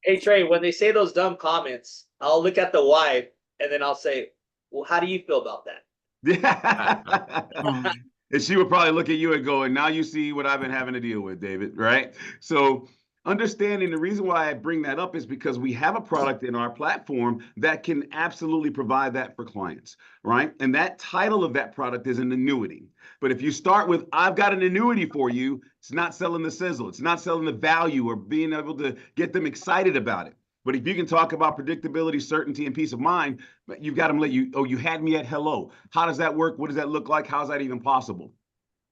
Hey, Trey, when they say those dumb comments, I'll look at the wife and then I'll say, Well, how do you feel about that? Yeah. And she would probably look at you and go, and now you see what I've been having to deal with, David, right? So understanding the reason why I bring that up is because we have a product in our platform that can absolutely provide that for clients, right? And that title of that product is an annuity. But if you start with, I've got an annuity for you, it's not selling the sizzle. It's not selling the value or being able to get them excited about it. But if you can talk about predictability, certainty, and peace of mind, you've got them let you, oh, you had me at hello. How does that work? What does that look like? How's that even possible?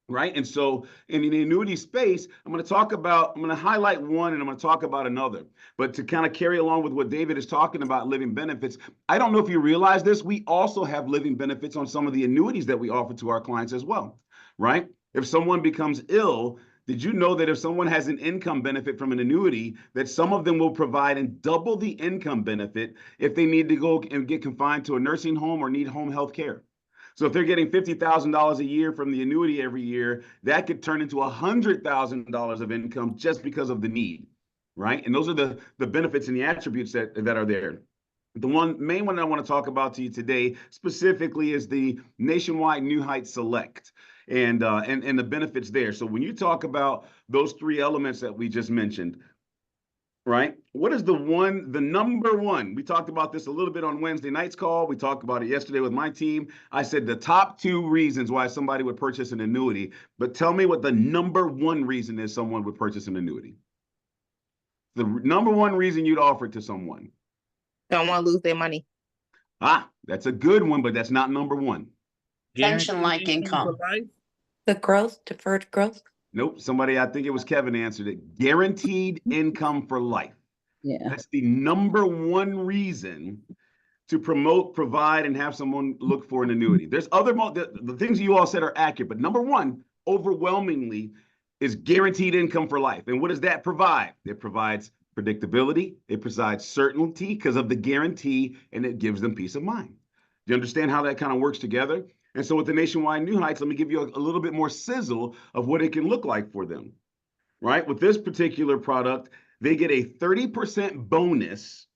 Right. And so in the annuity space, I'm going to highlight one and I'm going to talk about another. But to kind of carry along with what David is talking about, living benefits, I don't know if you realize this, we also have living benefits on some of the annuities that we offer to our clients as well. Right. If someone becomes ill, did you know that if someone has an income benefit from an annuity, that some of them will provide and double the income benefit if they need to go and get confined to a nursing home or need home health care? So if they're getting $50,000 a year from the annuity every year, that could turn into $100,000 of income just because of the need, right? And those are the benefits and the attributes that are there. The main one I want to talk about to you today specifically is the Nationwide New Heights Select and the benefits there. So when you talk about those three elements that we just mentioned, right? What is the number one? We talked about this a little bit on Wednesday night's call. We talked about it yesterday with my team. I said the top 2 reasons why somebody would purchase an annuity, but tell me what the number 1 reason is someone would purchase an annuity. The number 1 reason you'd offer it to someone. Don't want to lose their money. That's a good one, but that's not number 1. Pension-like income. The growth, deferred growth. Nope. Somebody, I think it was Kevin, answered it. Guaranteed income for life. Yeah. That's the number 1 reason to promote, provide, and have someone look for an annuity. There's other, the things you all said are accurate, but number 1, overwhelmingly, is guaranteed income for life. And what does that provide? It provides predictability. It provides certainty because of the guarantee, and it gives them peace of mind. Do you understand how that kind of works together? And so with the Nationwide New Heights, let me give you a little bit more sizzle of what it can look like for them, right? With this particular product, they get a 30% bonus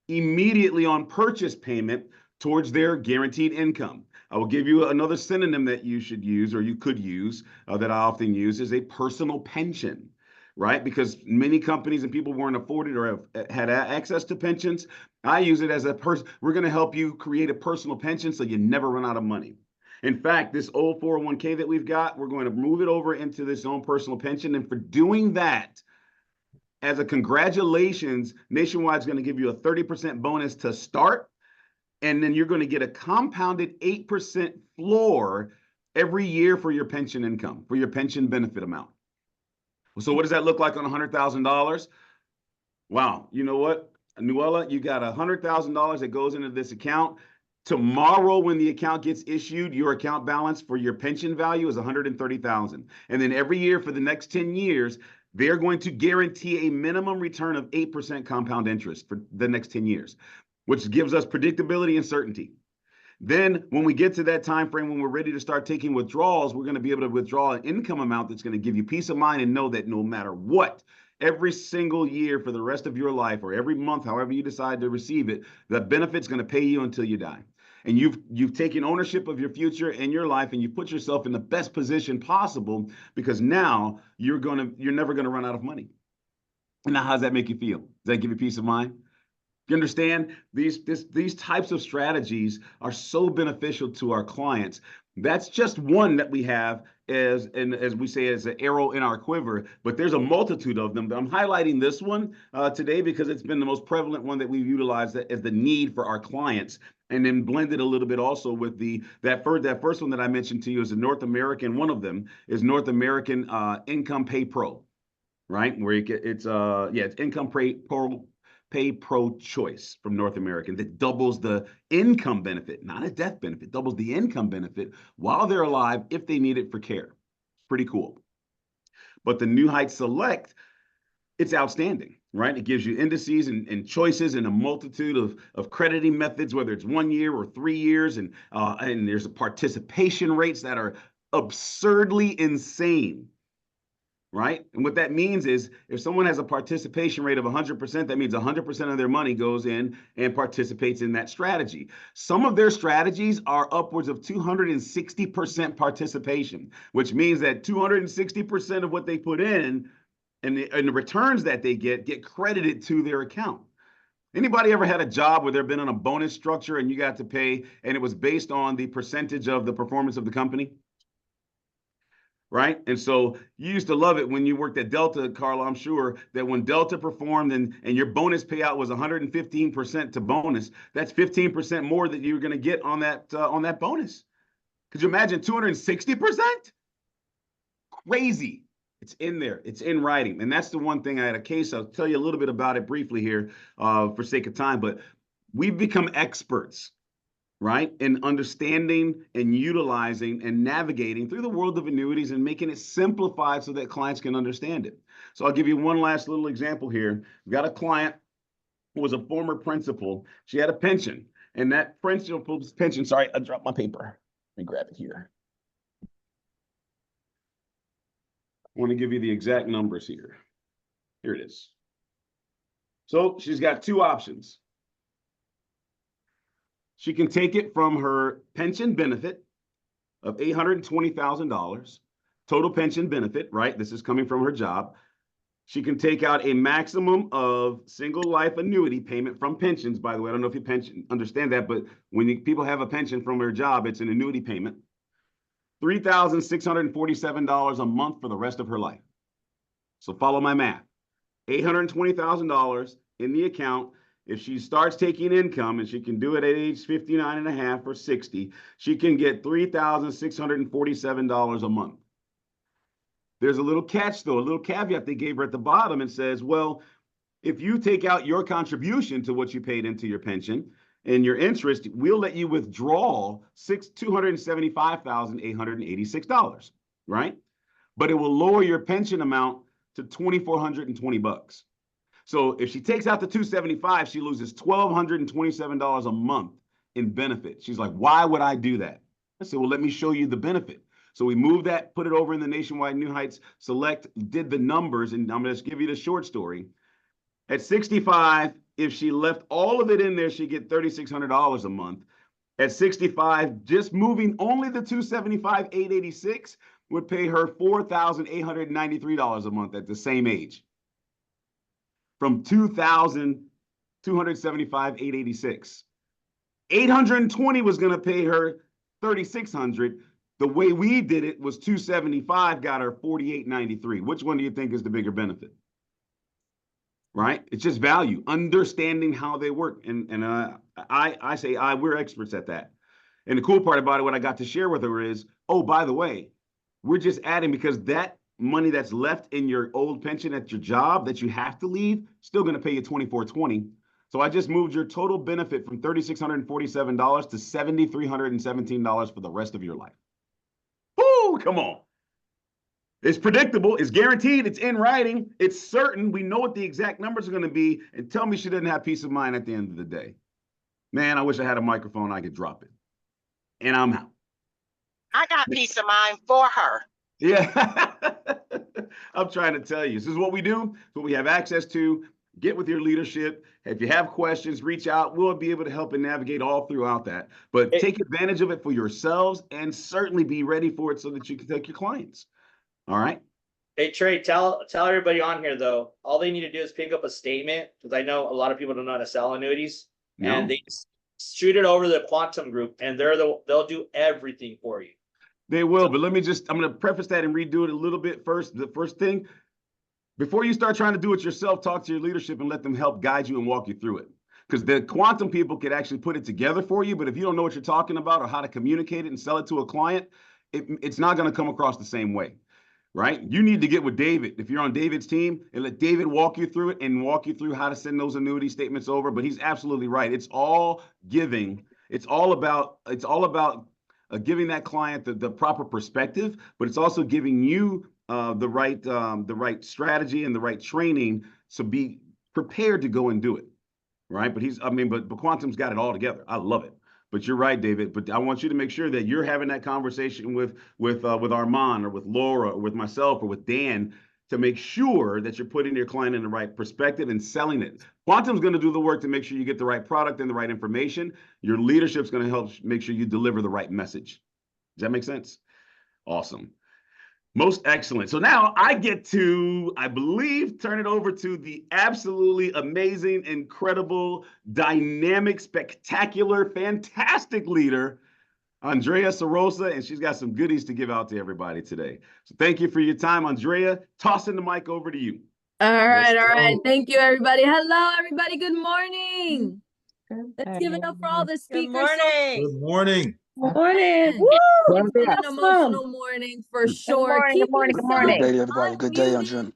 immediately on purchase payment towards their guaranteed income. I will give you another synonym that you should use, or you could use, that I often use, is a personal pension, right? Because many companies and people weren't afforded or have had access to pensions. I use it as we're going to help you create a personal pension so you never run out of money. In fact, this old 401k that we've got, we're going to move it over into this own personal pension. And for doing that, as a congratulations, Nationwide's going to give you a 30% bonus to start. And then you're going to get a compounded 8% floor every year for your pension income, for your pension benefit amount. So what does that look like on $100,000? Wow. You know what, Nuella, you got $100,000 that goes into this account. Tomorrow, when the account gets issued, your account balance for your pension value is $130,000. And then every year for the next 10 years, they're going to guarantee a minimum return of 8% compound interest for the next 10 years, which gives us predictability and certainty. Then when we get to that time frame, when we're ready to start taking withdrawals, we're going to be able to withdraw an income amount that's going to give you peace of mind and know that no matter what, every single year for the rest of your life, or every month, however you decide to receive it, the benefit's going to pay you until you die. And you've taken ownership of your future and your life, and you put yourself in the best position possible, because now you're never going to run out of money. And now, how does that make you feel? Does that give you peace of mind? You understand, these types of strategies are so beneficial to our clients. That's just one that we have as we say, as an arrow in our quiver, but there's a multitude of them. But I'm highlighting this one today because it's been the most prevalent one that we've utilized as the need for our clients, and then blended a little bit also with that first one that I mentioned to you is a North American. One of them is North American Income Pay Pro, right? Where it's Income Pay Pro Choice from North American that doubles the income benefit, not a death benefit, doubles the income benefit while they're alive if they need it for care. Pretty cool. But the New Heights Select, it's outstanding, right? It gives you indices and choices and a multitude of crediting methods, whether it's 1 year or 3 years, and there's participation rates that are absurdly insane, right? And what that means is if someone has a participation rate of 100%, that means 100% of their money goes in and participates in that strategy. Some of their strategies are upwards of 260% participation, which means that 260% of what they put in and the returns that they get credited to their account. Anybody ever had a job where they've been on a bonus structure and you got to pay and it was based on the percentage of the performance of the company? Right? And so you used to love it when you worked at Delta, Carla, I'm sure, that when Delta performed and your bonus payout was 115% to bonus, that's 15% more that you're going to get on that bonus. Could you imagine 260%? Crazy. It's in there. It's in writing. And that's the one thing I had a case. I'll tell you a little bit about it briefly here for sake of time, but we've become experts, right, in understanding and utilizing and navigating through the world of annuities and making it simplified so that clients can understand it. So I'll give you one last little example here. We've got a client who was a former principal. She had a pension, and that principal's pension, sorry, I dropped my paper. Let me grab it here. I want to give you the exact numbers here. Here it is. So she's got two options. She can take it from her pension benefit of $820,000, total pension benefit, right? This is coming from her job. She can take out a maximum of single life annuity payment from pensions. By the way, I don't know if you understand that, but when people have a pension from their job, it's an annuity payment. $3,647 a month for the rest of her life. So follow my math. $820,000 in the account. If she starts taking income, and she can do it at age 59 and a half or 60, she can get $3,647 a month. There's a little catch, though, a little caveat they gave her at the bottom and says, well, if you take out your contribution to what you paid into your pension and your interest, we'll let you withdraw $275,886, right? But it will lower your pension amount to $2,420. So if she takes out the $275, she loses $1,227 a month in benefit. She's like, why would I do that? I said, well, let me show you the benefit. So we moved that, put it over in the Nationwide New Heights Select, did the numbers, and I'm going to just give you the short story. At 65, if she left all of it in there, she'd get $3,600 a month. At 65, just moving only the $275,886 would pay her $4,893 a month at the same age. From $2,275,886. $820 was going to pay her $3,600. The way we did it was $275 got her $4,893. Which one do you think is the bigger benefit? Right? It's just value, understanding how they work. And I say we're experts at that. And the cool part about it, what I got to share with her is, oh, by the way, we're just adding, because that money that's left in your old pension at your job that you have to leave, still going to pay you $2,420. So I just moved your total benefit from $3,647 to $7,317 for the rest of your life. Woo, come on. It's predictable, it's guaranteed, it's in writing, it's certain. We know what the exact numbers are going to be, and tell me she doesn't have peace of mind at the end of the day. Man, I wish I had a microphone I could drop it. And I'm out. I got peace of mind for her. Yeah. I'm trying to tell you, this is what we do, what we have access to. Get with your leadership. If you have questions, reach out. We'll be able to help and navigate all throughout that. But take advantage of it for yourselves and certainly be ready for it so that you can take your clients. All right. Hey, Trey, tell everybody on here, though, all they need to do is pick up a statement, because I know a lot of people don't know how to sell annuities. No. And they shoot it over to the Quantum Group, and they'll do everything for you. They will, but I'm going to preface that and redo it a little bit first. The first thing, before you start trying to do it yourself, talk to your leadership and let them help guide you and walk you through it. Because the quantum people could actually put it together for you, but if you don't know what you're talking about or how to communicate it and sell it to a client, it's not going to come across the same way, right? You need to get with David. If you're on David's team, and let David walk you through it and walk you through how to send those annuity statements over. But he's absolutely right. It's all giving. It's all about giving that client the proper perspective, but it's also giving you the right strategy and the right training to be prepared to go and do it, right? But Quantum's got it all together. I love it. But you're right, David. But I want you to make sure that you're having that conversation with Armand or with Laura or with myself or with Dan. to make sure that you're putting your client in the right perspective and selling it. Quantum's going to do the work to make sure you get the right product and the right information. Your leadership's going to help make sure you deliver the right message. Does that make sense? Awesome. Most excellent. So now I get to, I believe, turn it over to the absolutely amazing, incredible, dynamic, spectacular, fantastic leader, Andrea Saroza, and she's got some goodies to give out to everybody today. So thank you for your time, Andrea. Tossing the mic over to you. All right, Let's all right. go. Thank you, everybody. Hello, everybody. Good morning. Let's give it up for all the speakers. Good morning. Morning. Woo! It's been an emotional morning for sure. Good morning, good morning. Good day, everybody. Good day, Andrea.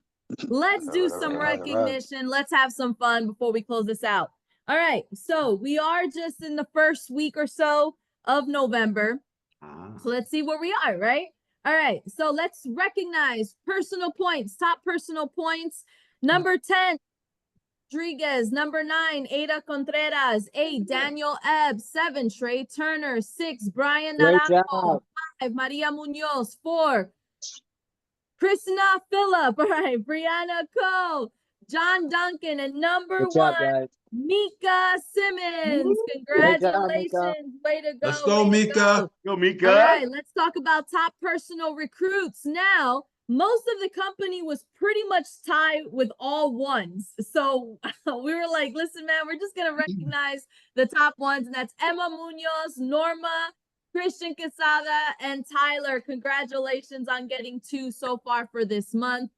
Let's do some recognition. Let's have some fun before we close this out. All right. So we are just in the first week or so of November. So let's see where we are, right? All right. So let's recognize personal points, top personal points. Number 10, Rodriguez. Number 9, Ada Contreras. 8, Daniel Ebb. 7, Trey Turner. 6, Brian Naranjo. 5, Maria Munoz. 4, Krishna Phillip. All right, Brianna Coe, John Duncan, and number 1, Mika Simmons. Congratulations. Way to go. Let's go, Mika. Go, Mika. All right, let's talk about top personal recruits. Now, most of the company was pretty much tied with all ones. So we were like, listen, man, we're just going to recognize the top ones. And that's Emma Munoz, Norma, Christian Quesada, and Tyler. Congratulations on getting 2 so far for this month.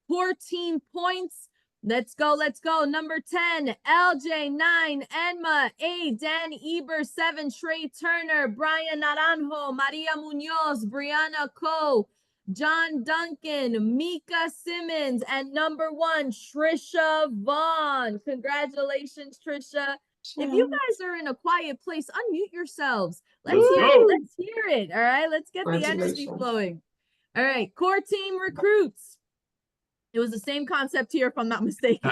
14 points. Let's go. Let's go. Number 10, LJ. 9, Enma. 8, Dan Ebert. 7, Trey Turner. Brian Naranjo. Maria Munoz. Brianna Coe. John Duncan. Mika Simmons. And number 1, Trisha Vaughn. Congratulations, Trisha. If you guys are in a quiet place, unmute yourselves. Let's hear it. Let's hear it. All right. Let's get the energy flowing. All right. Core team recruits. It was the same concept here, if I'm not mistaken.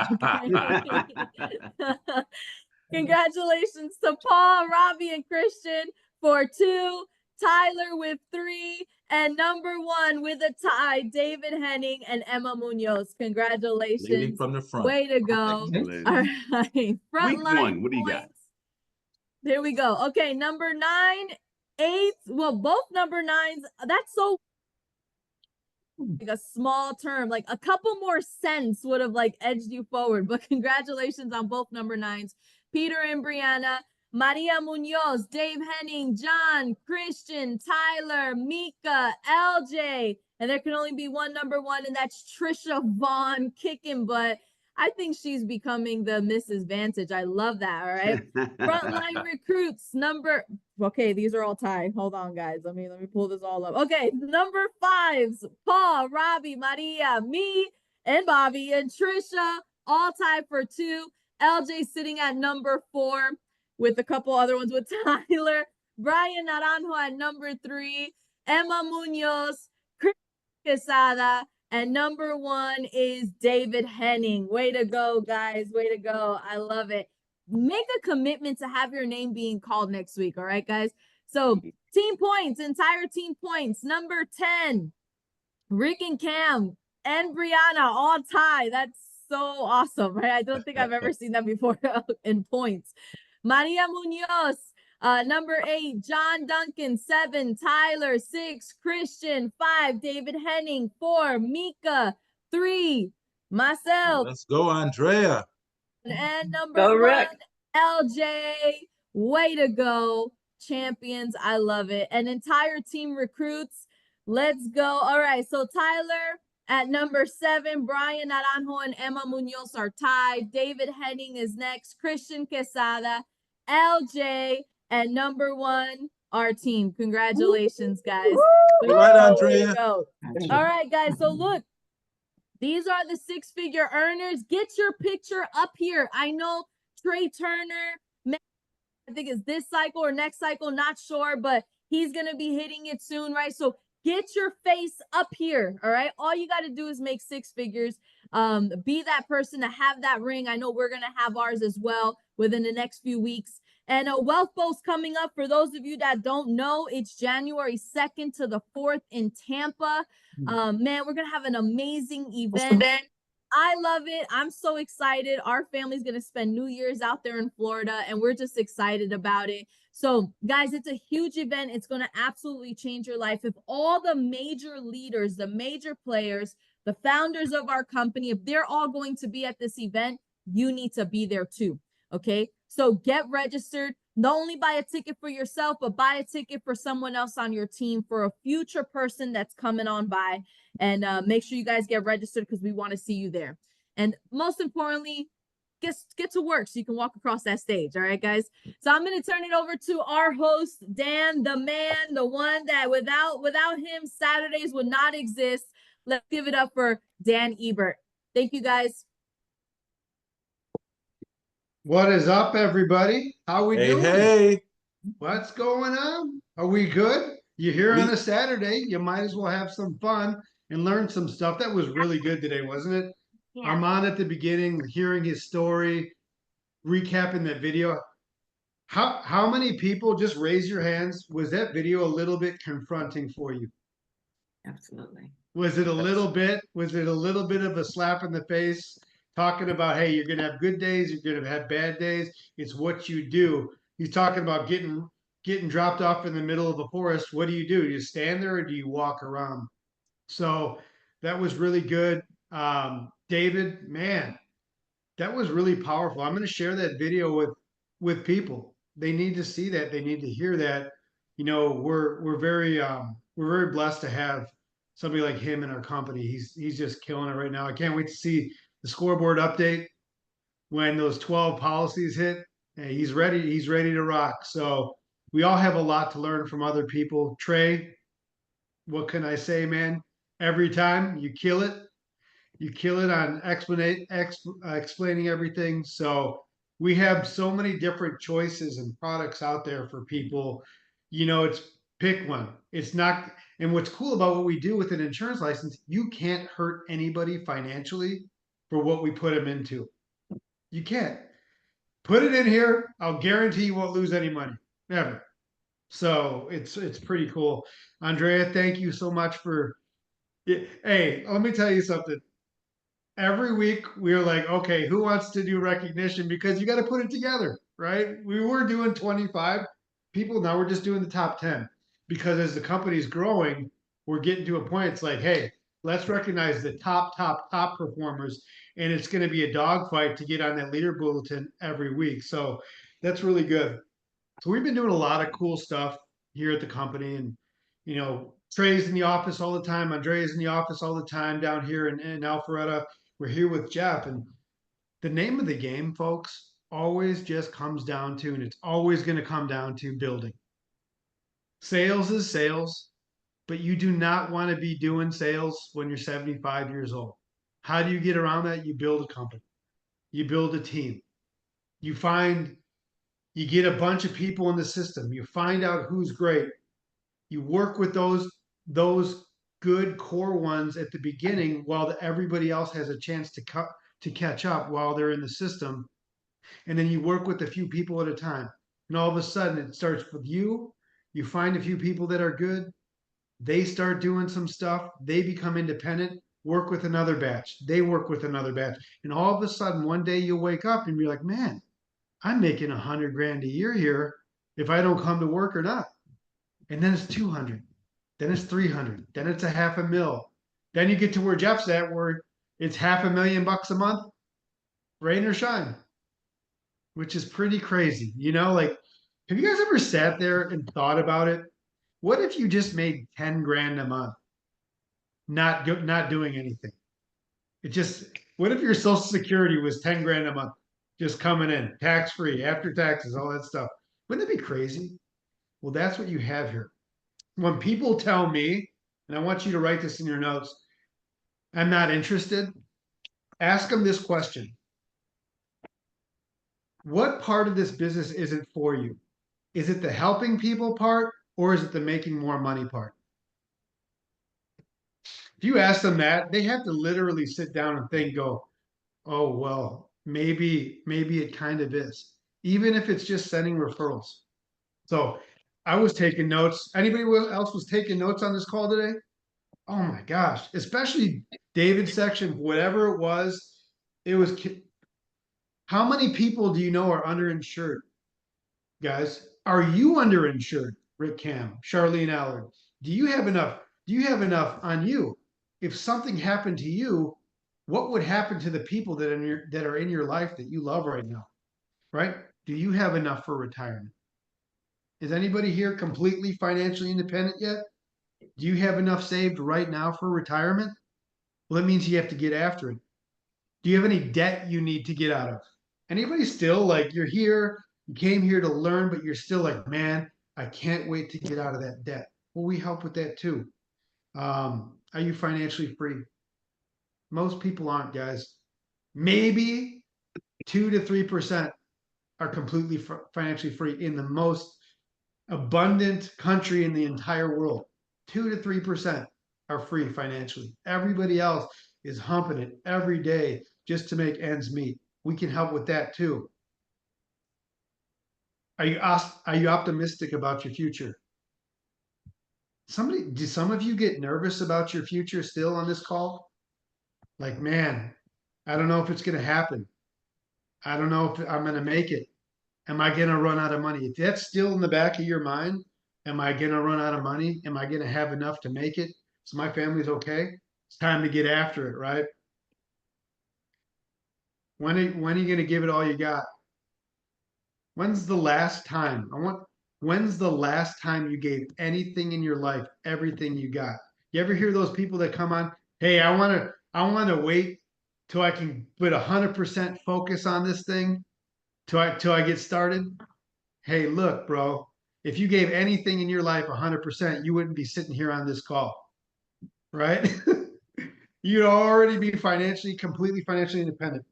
Congratulations to Paul, Robbie, and Christian for 2, Tyler with 3, and number 1 with a tie, David Henning and Emma Munoz. Congratulations. Leading from the front. Way to go. Excellent. All right. Front Week line 1, what do you got? points. There we go. Okay, number 9, 8. Well, both number 9s. That's so like a small term, like a couple more cents would have like edged you forward, but congratulations on both number 9s, Peter and Brianna, Maria Munoz, Dave Henning, John, Christian, Tyler, Mika, LJ, and there can only be one number 1, and that's Trisha Vaughn kicking butt. I think she's becoming the Mrs. Vantage. I love that. All right. Frontline recruits okay, these are all tied. Hold on, guys. Let me pull this all up. Okay, number 5s, Paul, Robbie, Maria, me, and Bobby, and Trisha, all tied for 2. LJ sitting at number 4 with a couple other ones with Tyler. Brian Naranjo at number 3. Emma Munoz, Chris Quesada, and number 1 is David Henning. Way to go, guys. Way to go. I love it. Make a commitment to have your name being called next week. All right, guys. So team points, entire team points. Number 10, Rick and Cam and Brianna all tie. That's so awesome, right? I don't think I've ever seen that before in points. Maria Munoz, number 8, John Duncan. 7, Tyler. 6, Christian. 5, David Henning. 4, Mika. 3, myself. Let's go, Andrea. And number 1, LJ. Way to go. Champions. I love it. And entire team recruits. Let's go. All right. So Tyler at number 7, Brian Naranjo and Emma Munoz are tied. David Henning is next. Christian Quesada, LJ, and number 1, our team. Congratulations, guys. All right, Andrea. All right, guys. So look, these are the 6-figure earners. Get your picture up here. I know Trey Turner, I think it's this cycle or next cycle, not sure, but he's going to be hitting it soon, right? So get your face up here, all right? All you got to do is make 6 figures. Be that person to have that ring. I know we're going to have ours as well within the next few weeks. And a Wealth Bowl's coming up. For those of you that don't know, it's January 2nd to the 4th in Tampa. Man, we're going to have an amazing event. I love it. I'm so excited. Our family's going to spend New Year's out there in Florida, and we're just excited about it. So, guys, it's a huge event. It's going to absolutely change your life. If all the major leaders, the major players, the founders of our company, if they're all going to be at this event, you need to be there too. Okay. So get registered. Not only buy a ticket for yourself, but buy a ticket for someone else on your team, for a future person that's coming on by. And make sure you guys get registered because we want to see you there. And most importantly, get to work so you can walk across that stage. All right, guys. So I'm going to turn it over to our host, Dan, the man, the one that without him, Saturdays would not exist. Let's give it up for Dan Ebert. Thank you, guys. What is up, everybody? How we doing? Hey. What's going on? Are we good? You're here on a Saturday. You might as well have some fun and learn some stuff. That was really good today, wasn't it? Yeah. Armand at the beginning, hearing his story, recapping that video. How many people, just raise your hands, was that video a little bit confronting for you? Absolutely. Was it a little bit? Was it a little bit of a slap in the face? Talking about, hey, you're gonna have good days, you're gonna have bad days. It's what you do. He's talking about getting dropped off in the middle of a forest. What do? You stand there or do you walk around? So that was really good. David, man, that was really powerful. I'm gonna share that video with people. They need to see that. They need to hear that. You know, we're very blessed to have somebody like him in our company. He's just killing it right now. I can't wait to see the scoreboard update when those 12 policies hit. Hey, he's ready to rock. So we all have a lot to learn from other people. Trey, what can I say, man? Every time you kill it. You kill it on explaining everything. So we have so many different choices and products out there for people. You know, it's pick one. It's not. And what's cool about what we do with an insurance license, you can't hurt anybody financially for what we put them into. You can't. Put it in here. I'll guarantee you won't lose any money, ever. So it's pretty cool. Andrea, thank you so much for. Hey, let me tell you something. Every week we were like, okay, who wants to do recognition? Because you got to put it together, right? We were doing 25 people. Now we're just doing the top 10 because as the company's growing, we're getting to a point. It's like, hey, let's recognize the top performers. And it's going to be a dogfight to get on that leader bulletin every week. So that's really good. So we've been doing a lot of cool stuff here at the company. And, you know, Trey's in the office all the time. Andrea's in the office all the time down here in Alpharetta. We're here with Jeff, and the name of the game, folks, always just comes down to, and it's always going to come down to building. Sales is sales, but you do not want to be doing sales when you're 75 years old. How do you get around that? You build a company. You build a team. You get a bunch of people in the system. You find out who's great. You work with those good core ones at the beginning while everybody else has a chance to catch up while they're in the system. And then you work with a few people at a time. And all of a sudden it starts with you. You find a few people that are good. They start doing some stuff. They become independent, work with another batch. They work with another batch. And all of a sudden one day you'll wake up and be like, man, I'm making $100,000 a year here if I don't come to work or not. And then it's 200. Then it's 300. Then it's $500,000. Then you get to where Jeff's at, where it's $500,000 a month, rain or shine, which is pretty crazy. You know, like, have you guys ever sat there and thought about it? What if you just made 10 grand a month, not doing anything? What if your Social Security was 10 grand a month, just coming in, tax free, after taxes, all that stuff? Wouldn't it be crazy? Well, that's what you have here. When people tell me, and I want you to write this in your notes, I'm not interested, ask them this question. What part of this business isn't for you? Is it the helping people part, or is it the making more money part? If you ask them that, they have to literally sit down and think, oh, well, maybe it kind of is. even if it's just sending referrals. So I was taking notes. Anybody else was taking notes on this call today? Oh my gosh, especially David's section, whatever it was, how many people do you know are underinsured? Guys, are you underinsured? Rick Cam, Charlene Allard, do you have enough? Do you have enough on you? If something happened to you, what would happen to the people that are in your life that you love right now? Right? Do you have enough for retirement? Is anybody here completely financially independent yet? Do you have enough saved right now for retirement? Well, that means you have to get after it. Do you have any debt you need to get out of? Anybody still like you're here, you came here to learn, but you're still like, man, I can't wait to get out of that debt. Well, we help with that too. Are you financially free? Most people aren't, guys. Maybe 2 to 3% are completely financially free in the most abundant country in the entire world. 2 to 3% are free financially. Everybody else is humping it every day just to make ends meet. We can help with that too. Are you optimistic about your future? Do some of you get nervous about your future still on this call? Like, man, I don't know if it's going to happen. I don't know if I'm going to make it. Am I going to run out of money? If that's still in the back of your mind, am I going to run out of money? Am I going to have enough to make it so my family's okay? It's time to get after it, right? When are you going to give it all you got? When's the last time? When's the last time you gave anything in your life, everything you got? You ever hear those people that come on, hey, I want to wait till I can put 100% focus on this thing till I get started? Hey, look, bro, if you gave anything in your life 100%, you wouldn't be sitting here on this call, right? You'd already be completely financially independent.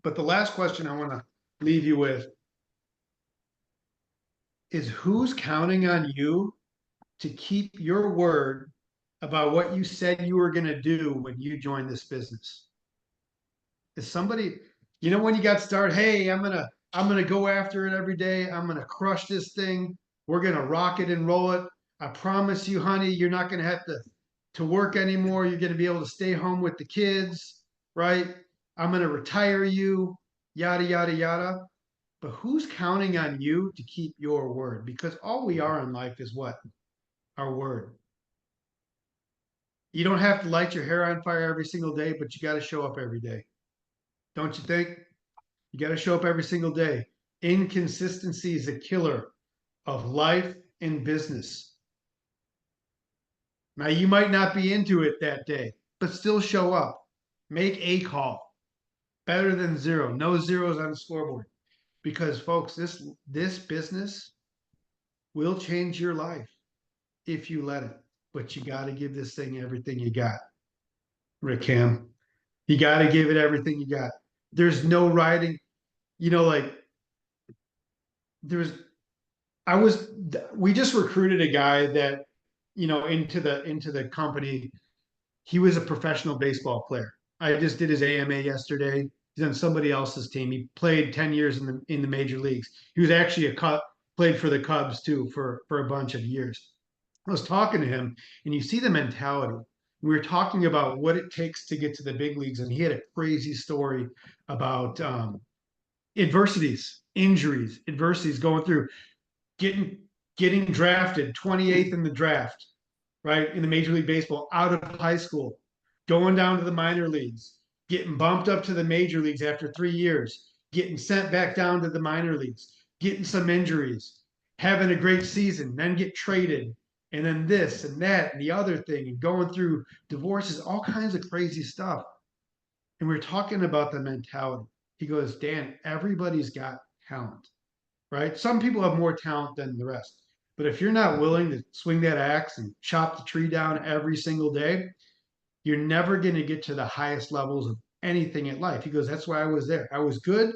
But the last question I want to leave you with is, who's counting on you to keep your word about what you said you were going to do when you joined this business? Is somebody, when you got started, hey, I'm going to go after it every day. I'm going to crush this thing. We're going to rock it and roll it. I promise you, honey, you're not going to have to work anymore. You're going to be able to stay home with the kids, right? I'm going to retire you, yada, yada, yada. But who's counting on you to keep your word? Because all we are in life is what? Our word. You don't have to light your hair on fire every single day, but you got to show up every day. Don't you think? You got to show up every single day. Inconsistency is a killer of life and business. Now, you might not be into it that day, but still show up. Make a call. Better than zero. No zeros on the scoreboard. Because, folks, this business will change your life if you let it. But you got to give this thing everything you got. Rick Cam, you got to give it everything you got. There's no riding, we just recruited a guy that, into the company. He was a professional baseball player. I just did his AMA yesterday. He's on somebody else's team. He played 10 years in the major leagues. He was actually played for the Cubs too for a bunch of years. I was talking to him, and you see the mentality. We were talking about what it takes to get to the big leagues, and he had a crazy story about adversities, injuries, going through, getting drafted 28th in the draft, right, in the Major League Baseball, out of high school, going down to the minor leagues, getting bumped up to the major leagues after 3 years, getting sent back down to the minor leagues, getting some injuries, having a great season, then get traded, and then this and that and the other thing, and going through divorces, all kinds of crazy stuff. And we're talking about the mentality. He goes, Dan, everybody's got talent, right? Some people have more talent than the rest. But if you're not willing to swing that axe and chop the tree down every single day, you're never going to get to the highest levels of anything in life. He goes, that's why I was there. I was good,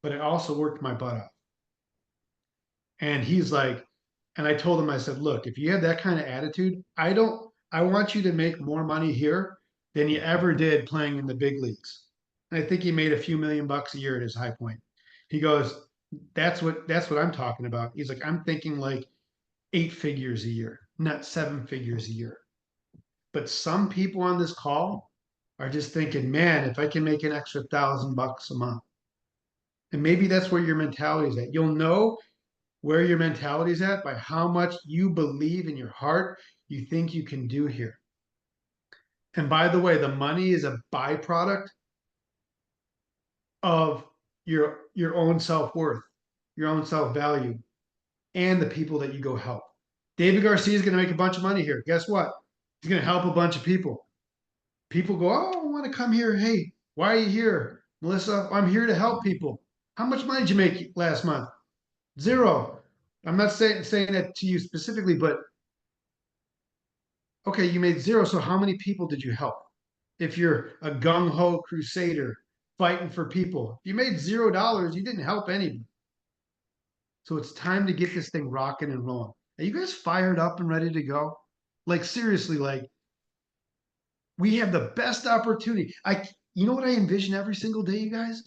but I also worked my butt off. And he's like, and I told him, I said, look, if you have that kind of attitude, I want you to make more money here than you ever did playing in the big leagues. And I think he made a few $1 million a year at his high point. He goes, That's what I'm talking about. He's like, I'm thinking like 8 figures a year, not 7 figures a year. But some people on this call are just thinking, man, if I can make an extra $1,000 a month. And maybe that's where your mentality is at. You'll know where your mentality is at by how much you believe in your heart you think you can do here. And by the way, the money is a byproduct of your own self-worth, your own self-value, and the people that you go help. David Garcia is going to make a bunch of money here. Guess what? He's going to help a bunch of people. People go, oh, I want to come here. Hey, why are you here? Melissa, I'm here to help people. How much money did you make last month? 0. I'm not saying that to you specifically, but okay, you made 0. So how many people did you help? If you're a gung-ho crusader fighting for people, if you made $0, you didn't help anybody. So it's time to get this thing rocking and rolling. Are you guys fired up and ready to go? Like seriously, like we have the best opportunity. You know what I envision every single day, you guys?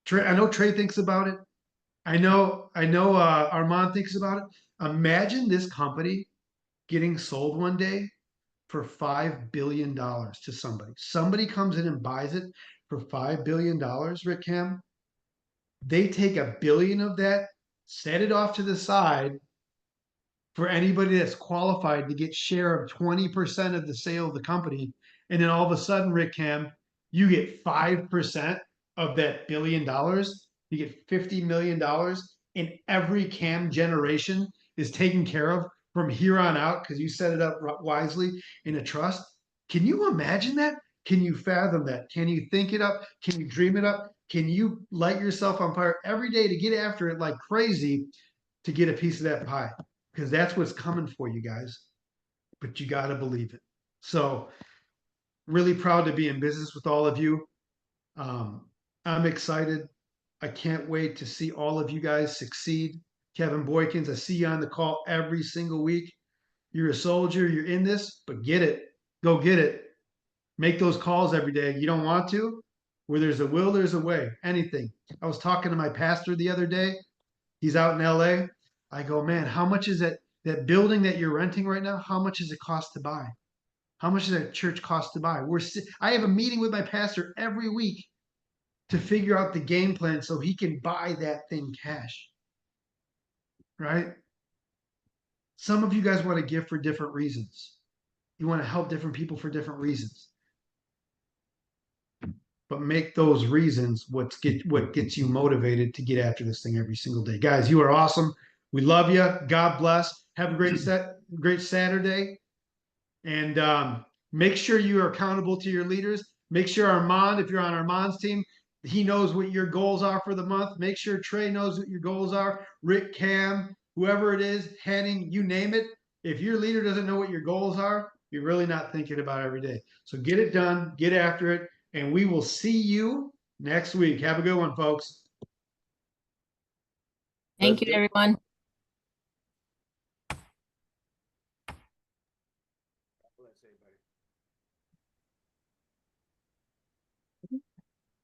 Trey, I know Trey thinks about it. I know Armand thinks about it. Imagine this company getting sold one day for $5 billion to somebody. Somebody comes in and buys it for $5 billion, Rick Cam. They take $1 billion of that, set it off to the side for anybody that's qualified to get share of 20% of the sale of the company. And then all of a sudden, Rick Cam, you get 5% of that $1 billion. You get $50 million, and every Cam generation is taken care of from here on out because you set it up wisely in a trust. Can you imagine that? Can you fathom that? Can you think it up? Can you dream it up? Can you light yourself on fire every day to get after it like crazy to get a piece of that pie? Because that's what's coming for you guys. But you got to believe it. So, really proud to be in business with all of you. I'm excited. I can't wait to see all of you guys succeed. Kevin Boykins, I see you on the call every single week. You're a soldier, you're in this, but get it. Go get it. Make those calls every day. You don't want to? Where there's a will, there's a way. Anything. I was talking to my pastor the other day. He's out in LA. I go, man, how much is that building that you're renting right now? How much does it cost to buy? How much does that church cost to buy? I have a meeting with my pastor every week to figure out the game plan so he can buy that thing cash. Right? Some of you guys want to give for different reasons. You want to help different people for different reasons. But make those reasons what gets you motivated to get after this thing every single day. Guys, you are awesome. We love you. God bless. Have a great Saturday. And make sure you are accountable to your leaders. Make sure Armand, if you're on Armand's team, he knows what your goals are for the month. Make sure Trey knows what your goals are. Rick, Cam, whoever it is, Henning, you name it. If your leader doesn't know what your goals are, you're really not thinking about it every day. So get it done, get after it, and we will see you next week. Have a good one, folks. Thank you, everyone.